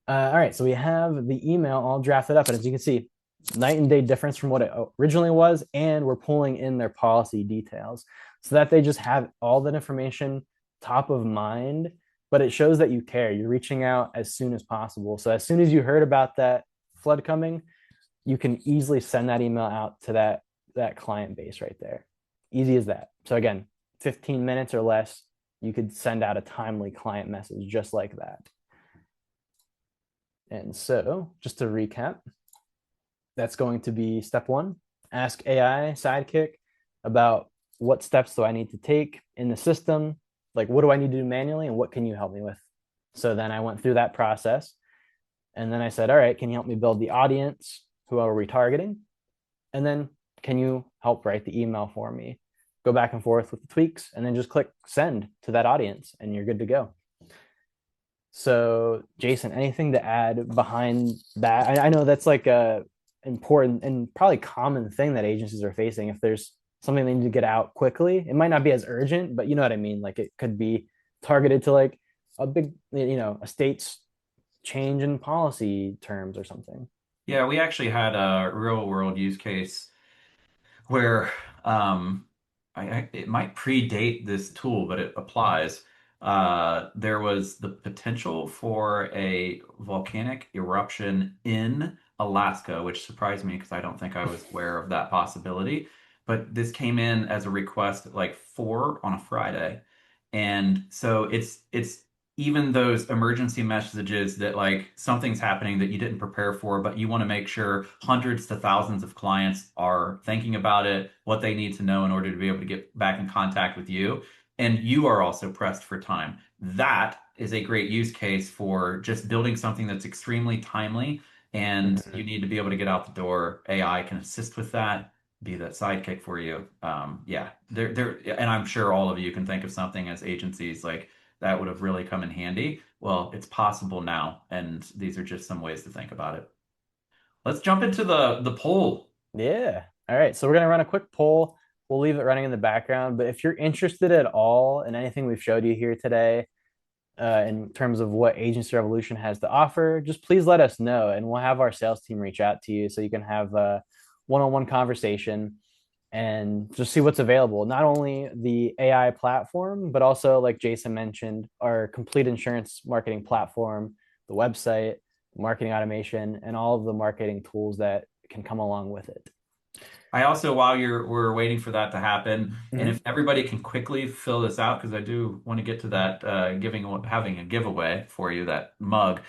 All right, so we have the email all drafted up, and as you can see, night and day difference from what it originally was, and we're pulling in their policy details so that they just have all that information top of mind, but it shows that you care. You're reaching out as soon as possible. So as soon as you heard about that flood coming, you can easily send that email out to that client base right there. Easy as that. So again, 15 minutes or less, you could send out a timely client message just like that. And so just to recap, that's going to be step one. Ask AI Sidekick about what steps do I need to take in the system? Like, what do I need to do manually and what can you help me with? So then I went through that process. And then I said, all right, can you help me build the audience? Who are we targeting? And then can you help write the email for me? Go back and forth with the tweaks and then just click send to that audience and you're good to go. So, Jason, anything to add behind that? I know that's like a important and probably common thing that agencies are facing. If there's something they need to get out quickly, it might not be as urgent, but you know what I mean. Like it could be targeted to like a big, a state's change in policy terms or something. Yeah, we actually had a real world use case where it might predate this tool, but it applies. There was the potential for a volcanic eruption in Alaska, which surprised me because I don't think I was aware of that possibility. But this came in as a request at like 4 on a Friday. And so it's even those emergency messages that like something's happening that you didn't prepare for, but you want to make sure hundreds to thousands of clients are thinking about it, what they need to know in order to be able to get back in contact with you. And you are also pressed for time. That is a great use case for just building something that's extremely timely and you Mhm. need to be able to get out the door. AI can assist with that, be that sidekick for you. Yeah, and I'm sure all of you can think of something as agencies like that would have really come in handy. Well, it's possible now, and these are just some ways to think about it. Let's jump into the poll. Yeah. All right. So we're going to run a quick poll. We'll leave it running in the background. But if you're interested at all in anything we've showed you here today, in terms of what Agency Revolution has to offer, just please let us know and we'll have our sales team reach out to you so you can have a one-on-one conversation and just see what's available. Not only the AI platform, but also, like Jason mentioned, our complete insurance marketing platform, the website, marketing automation, and all of the marketing tools that can come along with it. I also, while we're waiting for that to happen, and Mm-hmm. if everybody can quickly fill this out, because I do want to get to that having a giveaway for you, that mug.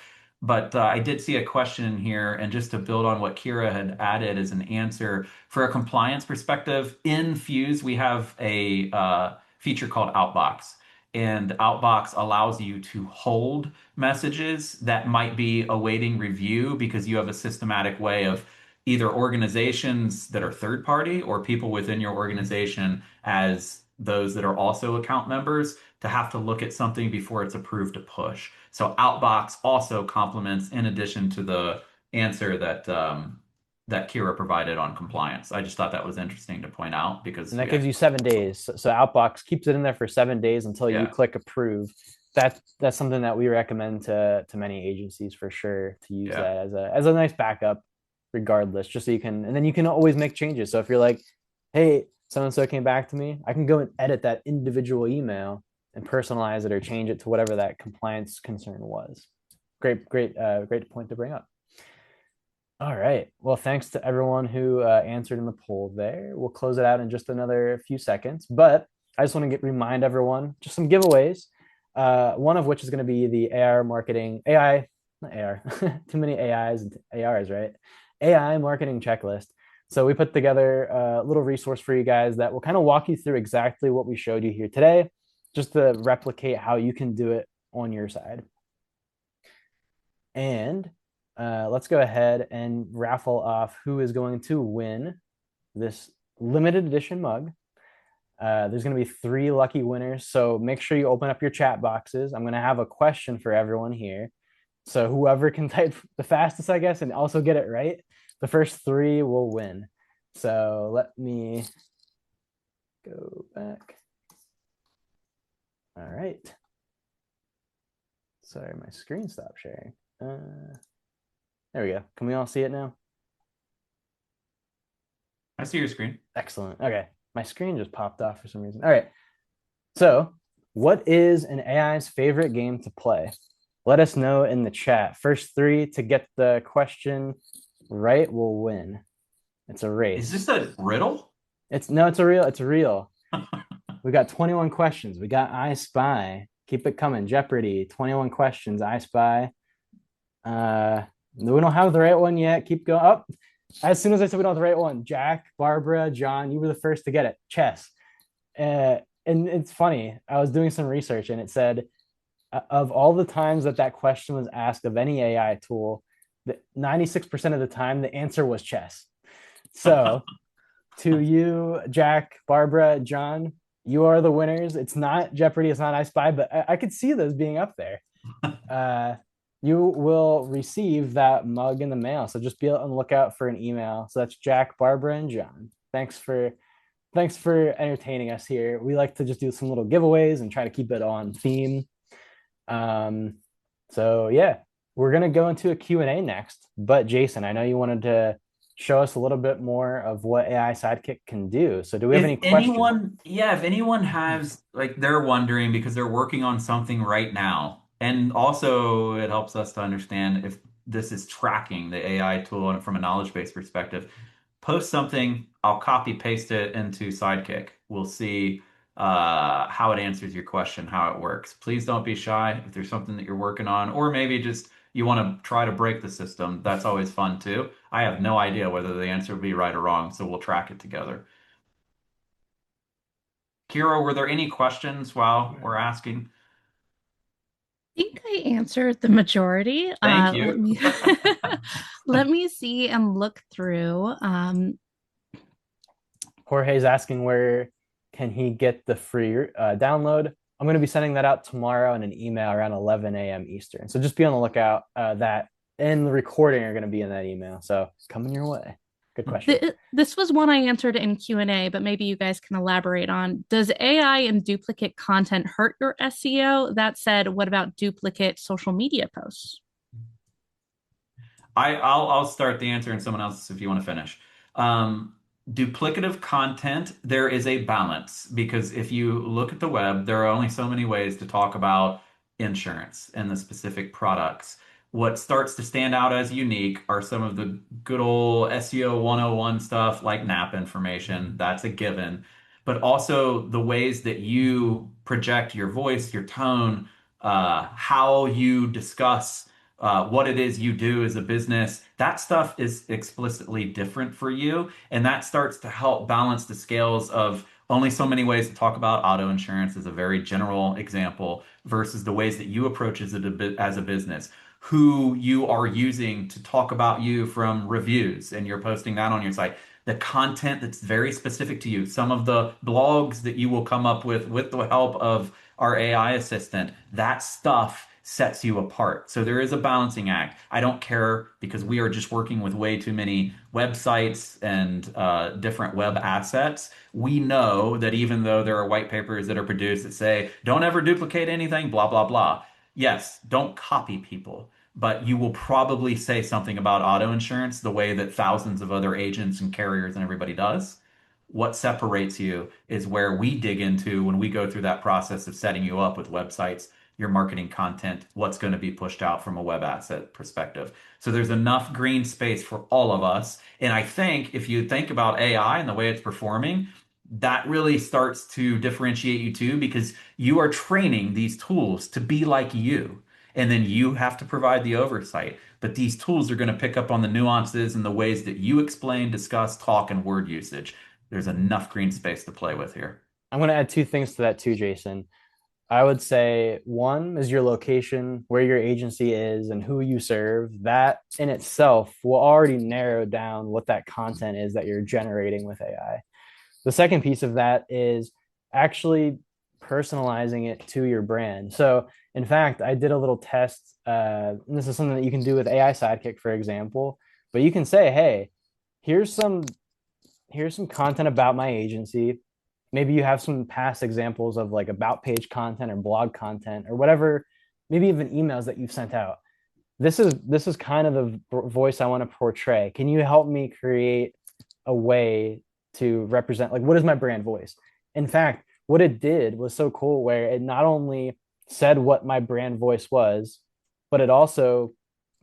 But I did see a question in here, and just to build on what Kira had added as an answer, for a compliance perspective, in Fuse we have a feature called Outbox. And Outbox allows you to hold messages that might be awaiting review because you have a systematic way of either organizations that are third party or people within your organization as those that are also account members to have to look at something before it's approved to push. So Outbox also complements in addition to the answer that Kira provided on compliance. I just thought that was interesting to point out because And that we gives you actually, 7 days. So Outbox keeps it in there for 7 days until you yeah, click approve. That's something that we recommend to many agencies for sure to use yeah. that as a nice backup, regardless, just so you can and then you can always make changes. So if you're like, hey, so and so came back to me, I can go and edit that individual email and personalize it or change it to whatever that compliance concern was. Great point to bring up. All right. Well, thanks to everyone who answered in the poll there. We'll close it out in just another few seconds, but I just want to remind everyone just some giveaways. One of which is going to be the AR marketing AI, not AR, too many AIs and ARs, right? AI marketing checklist. So we put together a little resource for you guys that will kind of walk you through exactly what we showed you here today, just to replicate how you can do it on your side. And let's go ahead and raffle off who is going to win this limited edition mug. There's going to be 3 lucky winners. So make sure you open up your chat boxes. I'm going to have a question for everyone here. So whoever can type the fastest, I guess, and also get it right, the first 3 will win. So let me go back. All right. Sorry, my screen stopped sharing. There we go. Can we all see it now? I see your screen. Excellent. Okay. My screen just popped off for some reason. All right. So, what is an AI's favorite game to play? Let us know in the chat. First 3 to get the question right will win. It's a Is race. this a riddle? It's no, it's a real. It's a real. We got 21 questions. We got I Spy. Keep it coming. Jeopardy. 21 questions. I Spy. We don't have the right one yet. Keep going up. As soon as I said we don't have the right one, Jack, Barbara, John, you were the first to get it. Chess. And it's funny. I was doing some research and it said of all the times that question was asked of any AI tool, 96% of the time the answer was chess. So to you, Jack, Barbara, John, you are the winners. It's not Jeopardy, it's not I Spy, but I could see those being up there. You will receive that mug in the mail. So just be on the lookout for an email. So that's Jack, Barbara, and John. Thanks for entertaining us here. We like to just do some little giveaways and try to keep it on theme. So yeah, we're gonna go into a Q&A next. But Jason, I know you wanted to show us a little bit more of what AI Sidekick can do. So do we have any questions? If anyone has, like, they're wondering because they're working on something right now, and also it helps us to understand if this is tracking the AI tool from a knowledge-based perspective. Post something, I'll copy paste it into Sidekick. We'll see how it answers your question, how it works. Please don't be shy if there's something that you're working on, or maybe just you want to try to break the system. That's always fun too. I have no idea whether the answer will be right or wrong, so we'll track it together. Kira, were there any questions while we're asking? Think I answered the majority. Thank Let you. me let me see and look through. Jorge's asking where can he get the free download. I'm going to be sending that out tomorrow in an email around 11 a.m. Eastern. So just be on the lookout. That and the recording are going to be in that email. So it's coming your way. Good question. This was one I answered in Q&A, but maybe you guys can elaborate on. Does AI and duplicate content hurt your SEO? That said, what about duplicate social media posts? I'll start the answer and someone else if you want to finish. Duplicative content, there is a balance because if you look at the web, there are only so many ways to talk about insurance and the specific products. What starts to stand out as unique are some of the good old SEO 101 stuff like NAP information. That's a given. But also the ways that you project your voice, your tone, how you discuss what it is you do as a business, that stuff is explicitly different for you. And that starts to help balance the scales of only so many ways to talk about auto insurance as a very general example versus the ways that you approach as a business, who you are using to talk about you from reviews and you're posting that on your site. The content that's very specific to you, some of the blogs that you will come up with the help of our AI assistant, that stuff sets you apart. So there is a balancing act. I don't care because we are just working with way too many websites and different web assets. We know that even though there are white papers that are produced that say, don't ever duplicate anything, blah, blah, blah. Yes, don't copy people, but you will probably say something about auto insurance the way that thousands of other agents and carriers and everybody does. What separates you is where we dig into when we go through that process of setting you up with websites, your marketing content, what's going to be pushed out from a web asset perspective. So there's enough green space for all of us. And I think if you think about AI and the way it's performing, that really starts to differentiate you too, because you are training these tools to be like you. And then you have to provide the oversight. But these tools are going to pick up on the nuances and the ways that you explain, discuss, talk, and word usage. There's enough green space to play with here. I'm going to add two things to that too, Jason. I would say one is your location, where your agency is, and who you serve. That in itself will already narrow down what that content is that you're generating with AI. The second piece of that is actually personalizing it to your brand. So, in fact, I did a little test. And this is something that you can do with AI Sidekick, for example. But you can say, "Hey, here's some content about my agency. Maybe you have some past examples of like about page content or blog content or whatever, maybe even emails that you've sent out. This is kind of the voice I want to portray. Can you help me create a way to represent, like, what is my brand voice?" In fact, what it did was so cool where it not only said what my brand voice was, but it also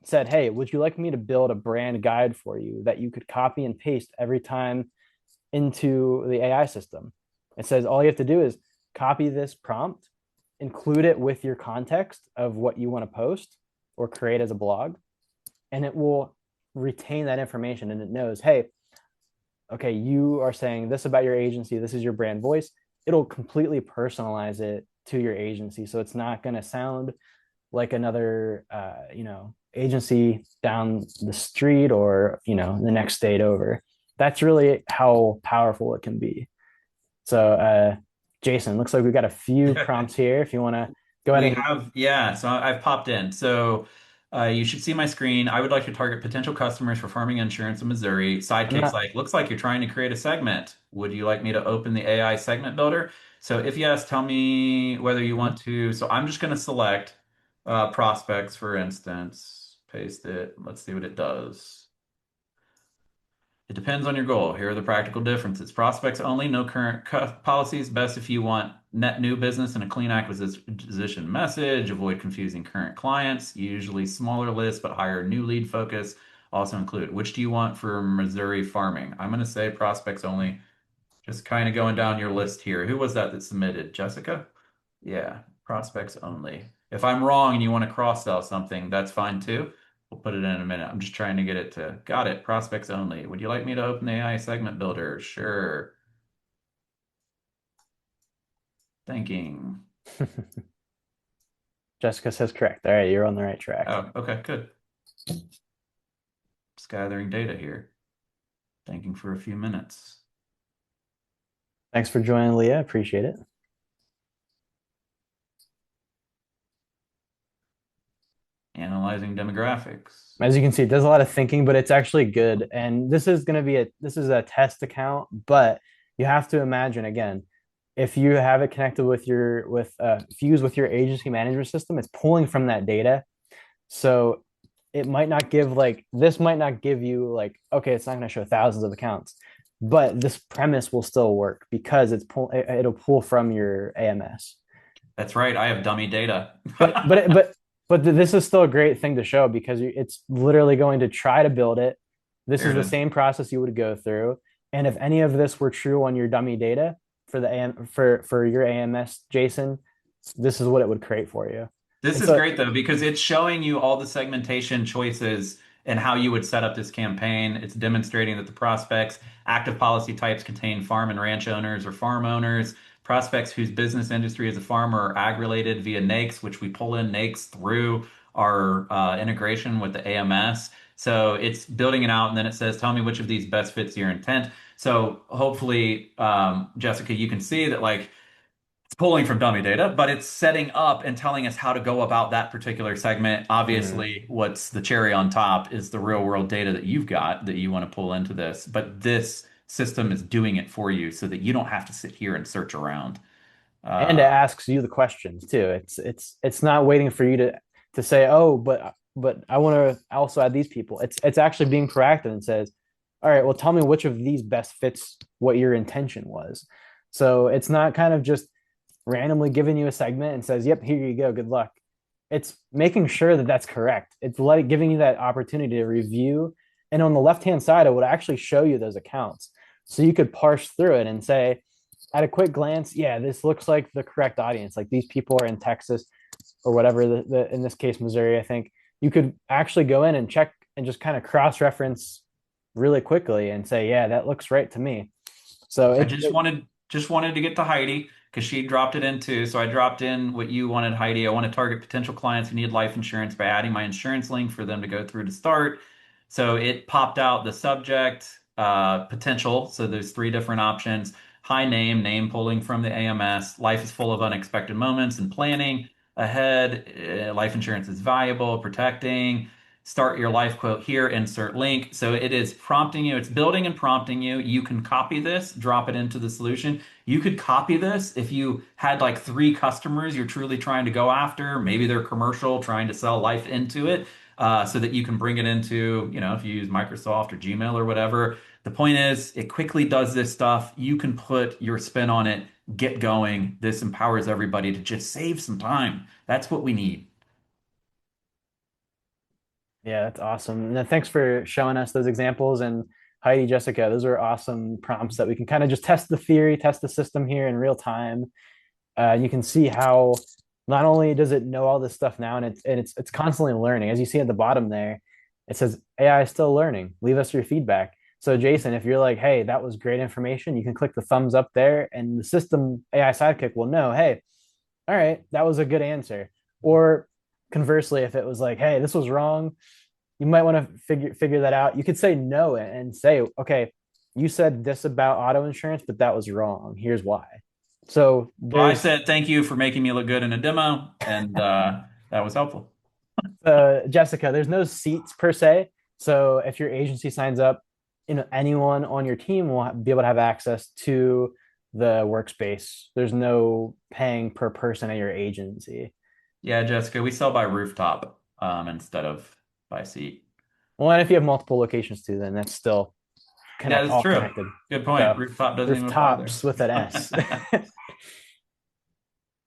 said, "Hey, would you like me to build a brand guide for you that you could copy and paste every time into the AI system?" It says all you have to do is copy this prompt, include it with your context of what you want to post or create as a blog, and it will retain that information, and it knows, hey, okay, you are saying this about your agency, this is your brand voice. It'll completely personalize it to your agency, so it's not going to sound like another agency down the street or the next state over. That's really how powerful it can be. So, Jason, looks like we've got a few prompts here. If you want to go ahead We and have, yeah, so I've popped in. So you should see my screen. I would like to target potential customers for farming insurance in Missouri. I'm Sidekick's not. like, looks like you're trying to create a segment. Would you like me to open the AI segment builder? So if yes, tell me whether you want to. So I'm just going to select prospects, for instance, paste it. Let's see what it does. It depends on your goal. Here are the practical differences. Prospects only, no current policies. Best if you want net new business and a clean acquisition message. Avoid confusing current clients. Usually smaller lists, but higher new lead focus. Also include, which do you want for Missouri farming? I'm going to say prospects only. Just kind of going down your list here. Who was that submitted? Jessica? Yeah, prospects only. If I'm wrong and you want to cross-sell something, that's fine too. We'll put it in a minute. I'm just trying to get it to, got it, prospects only. Would you like me to open the AI segment builder? Sure. Thinking. Jessica says correct. All right, you're on the right track. Oh, okay, good. Just gathering data here. Thinking for a few minutes. Thanks for joining, Leah. Appreciate it. Analyzing demographics. As you can see, it does a lot of thinking, but it's actually good. And this is a test account, but you have to imagine again, if you have it connected with fuse with your agency management system, it's pulling from that data. So it might not give like this might not give you like, okay, it's not going to show thousands of accounts, but this premise will still work because it'll pull from your AMS. That's right. I have dummy data. But this is still a great thing to show because it's literally going to try to build it. This There is it the is. same process you would go through. And if any of this were true on your dummy data for the AM for your AMS, Jason, this is what it would create for you. This And is so great though, because it's showing you all the segmentation choices and how you would set up this campaign. It's demonstrating that the prospects' active policy types contain farm and ranch owners or farm owners, prospects whose business industry is a farm or ag related via NAICS, which we pull in NAICS through our integration with the AMS. So it's building it out, and then it says, tell me which of these best fits your intent. So hopefully, Jessica, you can see that like it's pulling from dummy data, but it's setting up and telling us how to go about that particular segment. mm, Obviously, what's the cherry on top is the real world data that you've got that you want to pull into this. But this system is doing it for you so that you don't have to sit here and search around. and it Uh, asks you the questions too. It's not waiting for you to say, oh, but I want to also add these people. It's actually being proactive and says, all right, well, tell me which of these best fits what your intention was. So it's not kind of just randomly giving you a segment and says, yep, here you go, good luck. It's making sure that that's correct. It's giving you that opportunity to review. And on the left hand side, it would actually show you those accounts. So you could parse through it and say, at a quick glance, yeah, this looks like the correct audience. Like these people are in Texas or whatever, in this case, Missouri, I think. You could actually go in and check and just kind of cross reference really quickly and say, yeah, that looks right to me. So I just wanted to get to Heidi because she dropped it in too. So I dropped in what you wanted, Heidi. I want to target potential clients who need life insurance by adding my insurance link for them to go through to start. So it popped out the subject, potential. So there's three different options. High name pulling from the AMS. Life is full of unexpected moments and planning ahead. Life insurance is valuable, protecting. Start your life quote here, insert link. So it is prompting you, it's building and prompting you. You can copy this, drop it into the solution. You could copy this if you had like three customers you're truly trying to go after. Maybe they're commercial, trying to sell life into it, so that you can bring it into, if you use Microsoft or Gmail or whatever. The point is, it quickly does this stuff. You can put your spin on it, get going. This empowers everybody to just save some time. That's what we need. Yeah, that's awesome. And then thanks for showing us those examples. And Heidi, Jessica, those are awesome prompts that we can kind of just test the theory, test the system here in real time. You can see how not only does it know all this stuff now, and it's constantly learning. As you see at the bottom there, it says AI is still learning. Leave us your feedback. So Jason, if you're like, hey, that was great information, you can click the thumbs up there, and the system AI Sidekick will know, hey, all right, that was a good answer. Or conversely, if it was like, hey, this was wrong, you might want to figure that out. You could say no and say, okay, you said this about auto insurance, but that was wrong. Here's why. So Well, I there's said thank you for making me look good in a demo, and that was helpful. Jessica, there's no seats per se. So if your agency signs up, anyone on your team will be able to have access to the workspace. There's no paying per person at your agency. Yeah, Jessica, we sell by rooftop instead of by seat. Well, and if you have multiple locations too, then that's still Yeah, that's all true. connected. Good point. So Rooftop doesn't even apply rooftops there. with an S.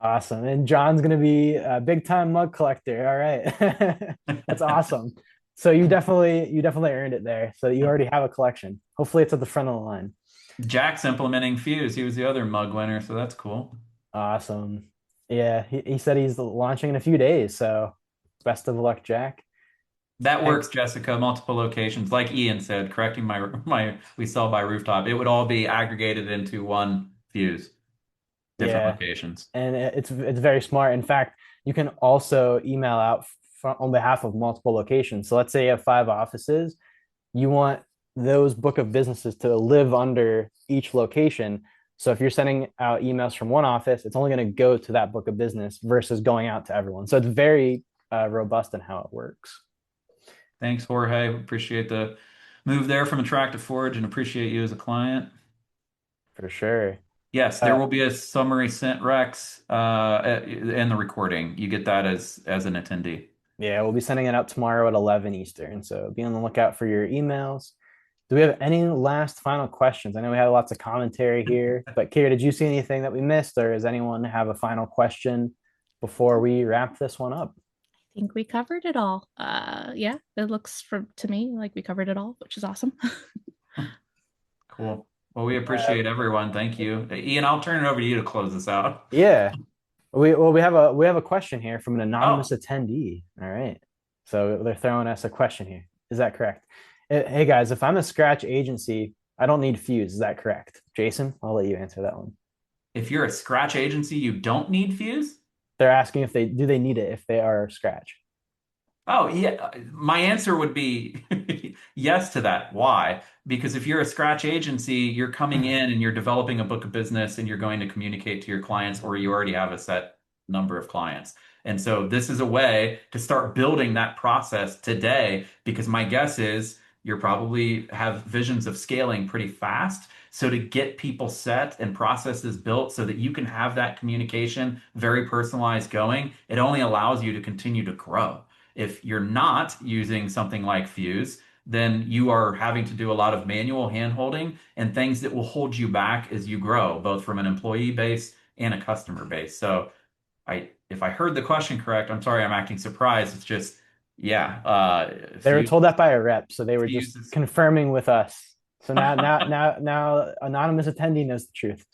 Awesome. And John's gonna be a big time mug collector. All right. That's awesome. So you definitely earned it there. So you already have a collection. Hopefully it's at the front of the line. Jack's implementing Fuse. He was the other mug winner, so that's cool. Awesome. Yeah, he said he's launching in a few days. So best of luck, Jack. That Thank- works, Jessica. Multiple locations, like Ian said, correcting my we sell by rooftop. It would all be aggregated into one Fuse, different yeah, locations. and it's very smart. In fact, you can also email out on behalf of multiple locations. So let's say you have 5 offices, you want those book of businesses to live under each location. So if you're sending out emails from one office, it's only going to go to that book of business versus going out to everyone. So it's very robust in how it works. Thanks, Jorge. Appreciate the move there from Attractive Forge and appreciate you as a client. For sure. Yes, there Uh, will be a summary sent Rex in the recording. You get that as an attendee. yeah, we'll be sending it out tomorrow at 11 Eastern. So be on the lookout for your emails. Do we have any last final questions? I know we had lots of commentary here, but Kira, did you see anything that we missed, or does anyone have a final question before we wrap this one up? I think we covered it all. Yeah, it looks to me like we covered it all, which is awesome. Cool. Well, we appreciate everyone. Thank you. Ian, I'll turn it over to you to close this out. Yeah. We have a question here from an anonymous Oh, attendee. All right. So they're throwing us a question here. Is that correct? Hey guys, if I'm a scratch agency, I don't need Fuse. Is that correct? Jason, I'll let you answer that one. if you're a scratch agency, you don't need Fuse? They're asking if they need it if they are scratch. Oh, yeah. My answer would be yes to that. Why? Because if you're a scratch agency, you're coming in and you're developing a book of business and you're going to communicate to your clients, or you already have a set number of clients. And so this is a way to start building that process today, because my guess is you're probably have visions of scaling pretty fast. So to get people set and processes built so that you can have that communication very personalized going, it only allows you to continue to grow. If you're not using something like Fuse, then you are having to do a lot of manual handholding and things that will hold you back as you grow, both from an employee base and a customer base. So if I heard the question correct, I'm sorry I'm acting surprised. It's just, yeah, They were told that by a rep, so they were just Fuse is confirming with us. So now, anonymous attendee knows the truth.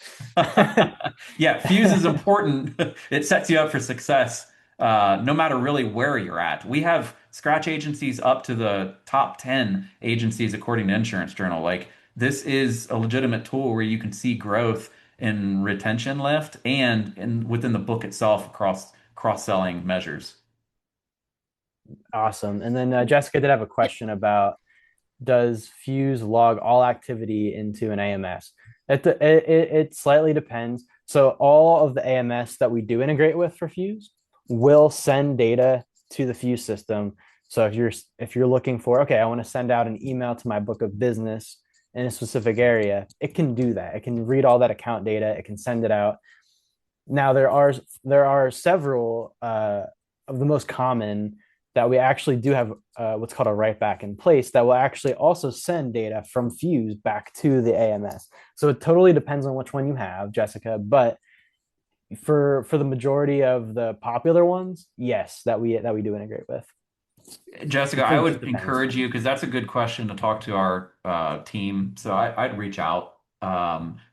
yeah, Fuse is important. It sets you up for success, no matter really where you're at. We have scratch agencies up to the top 10 agencies according to Insurance Journal. Like this is a legitimate tool where you can see growth in retention lift and within the book itself across cross-selling measures. Awesome. And then Jessica did have a question about, does Fuse log all activity into an AMS? It slightly depends. So all of the AMS that we do integrate with for Fuse will send data to the Fuse system. So if you're looking for, okay, I want to send out an email to my book of business in a specific area, it can do that. It can read all that account data. It can send it out. Now there are several of the most common that we actually do have what's called a write back in place that will actually also send data from Fuse back to the AMS. So it totally depends on which one you have, Jessica. But for the majority of the popular ones, yes, that we do integrate with. Jessica, It I just would depends. encourage you because that's a good question to talk to our team. So I'd reach out.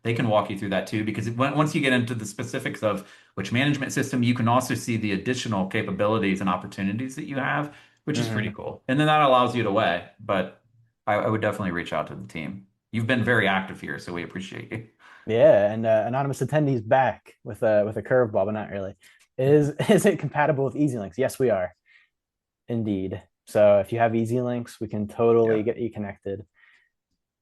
They can walk you through that too, because once you get into the specifics of which management system, you can also see the additional capabilities and opportunities that you have, which is pretty Mhm. cool. And then that allows you to weigh. But I would definitely reach out to the team. You've been very active here, so we appreciate you. Yeah, and anonymous attendees back with a curveball, but not really. Is it compatible with Easy Links? Yes, we are indeed. So if you have Easy Links, we can totally Yeah. get you connected.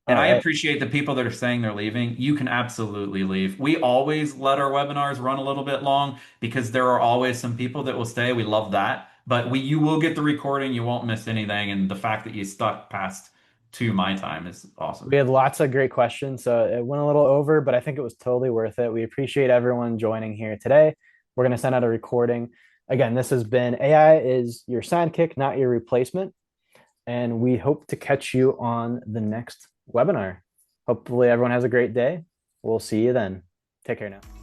And All I right. appreciate the people that are saying they're leaving. You can absolutely leave. We always let our webinars run a little bit long because there are always some people that will stay. We love that. But you will get the recording. You won't miss anything. And the fact that you stuck past to my time is We awesome. had lots of great questions, so it went a little over, but I think it was totally worth it. We appreciate everyone joining here today. We're going to send out a recording. Again, this has been AI is your sidekick, not your replacement. And we hope to catch you on the next webinar. Hopefully, everyone has a great day. We'll see you then. Take care now.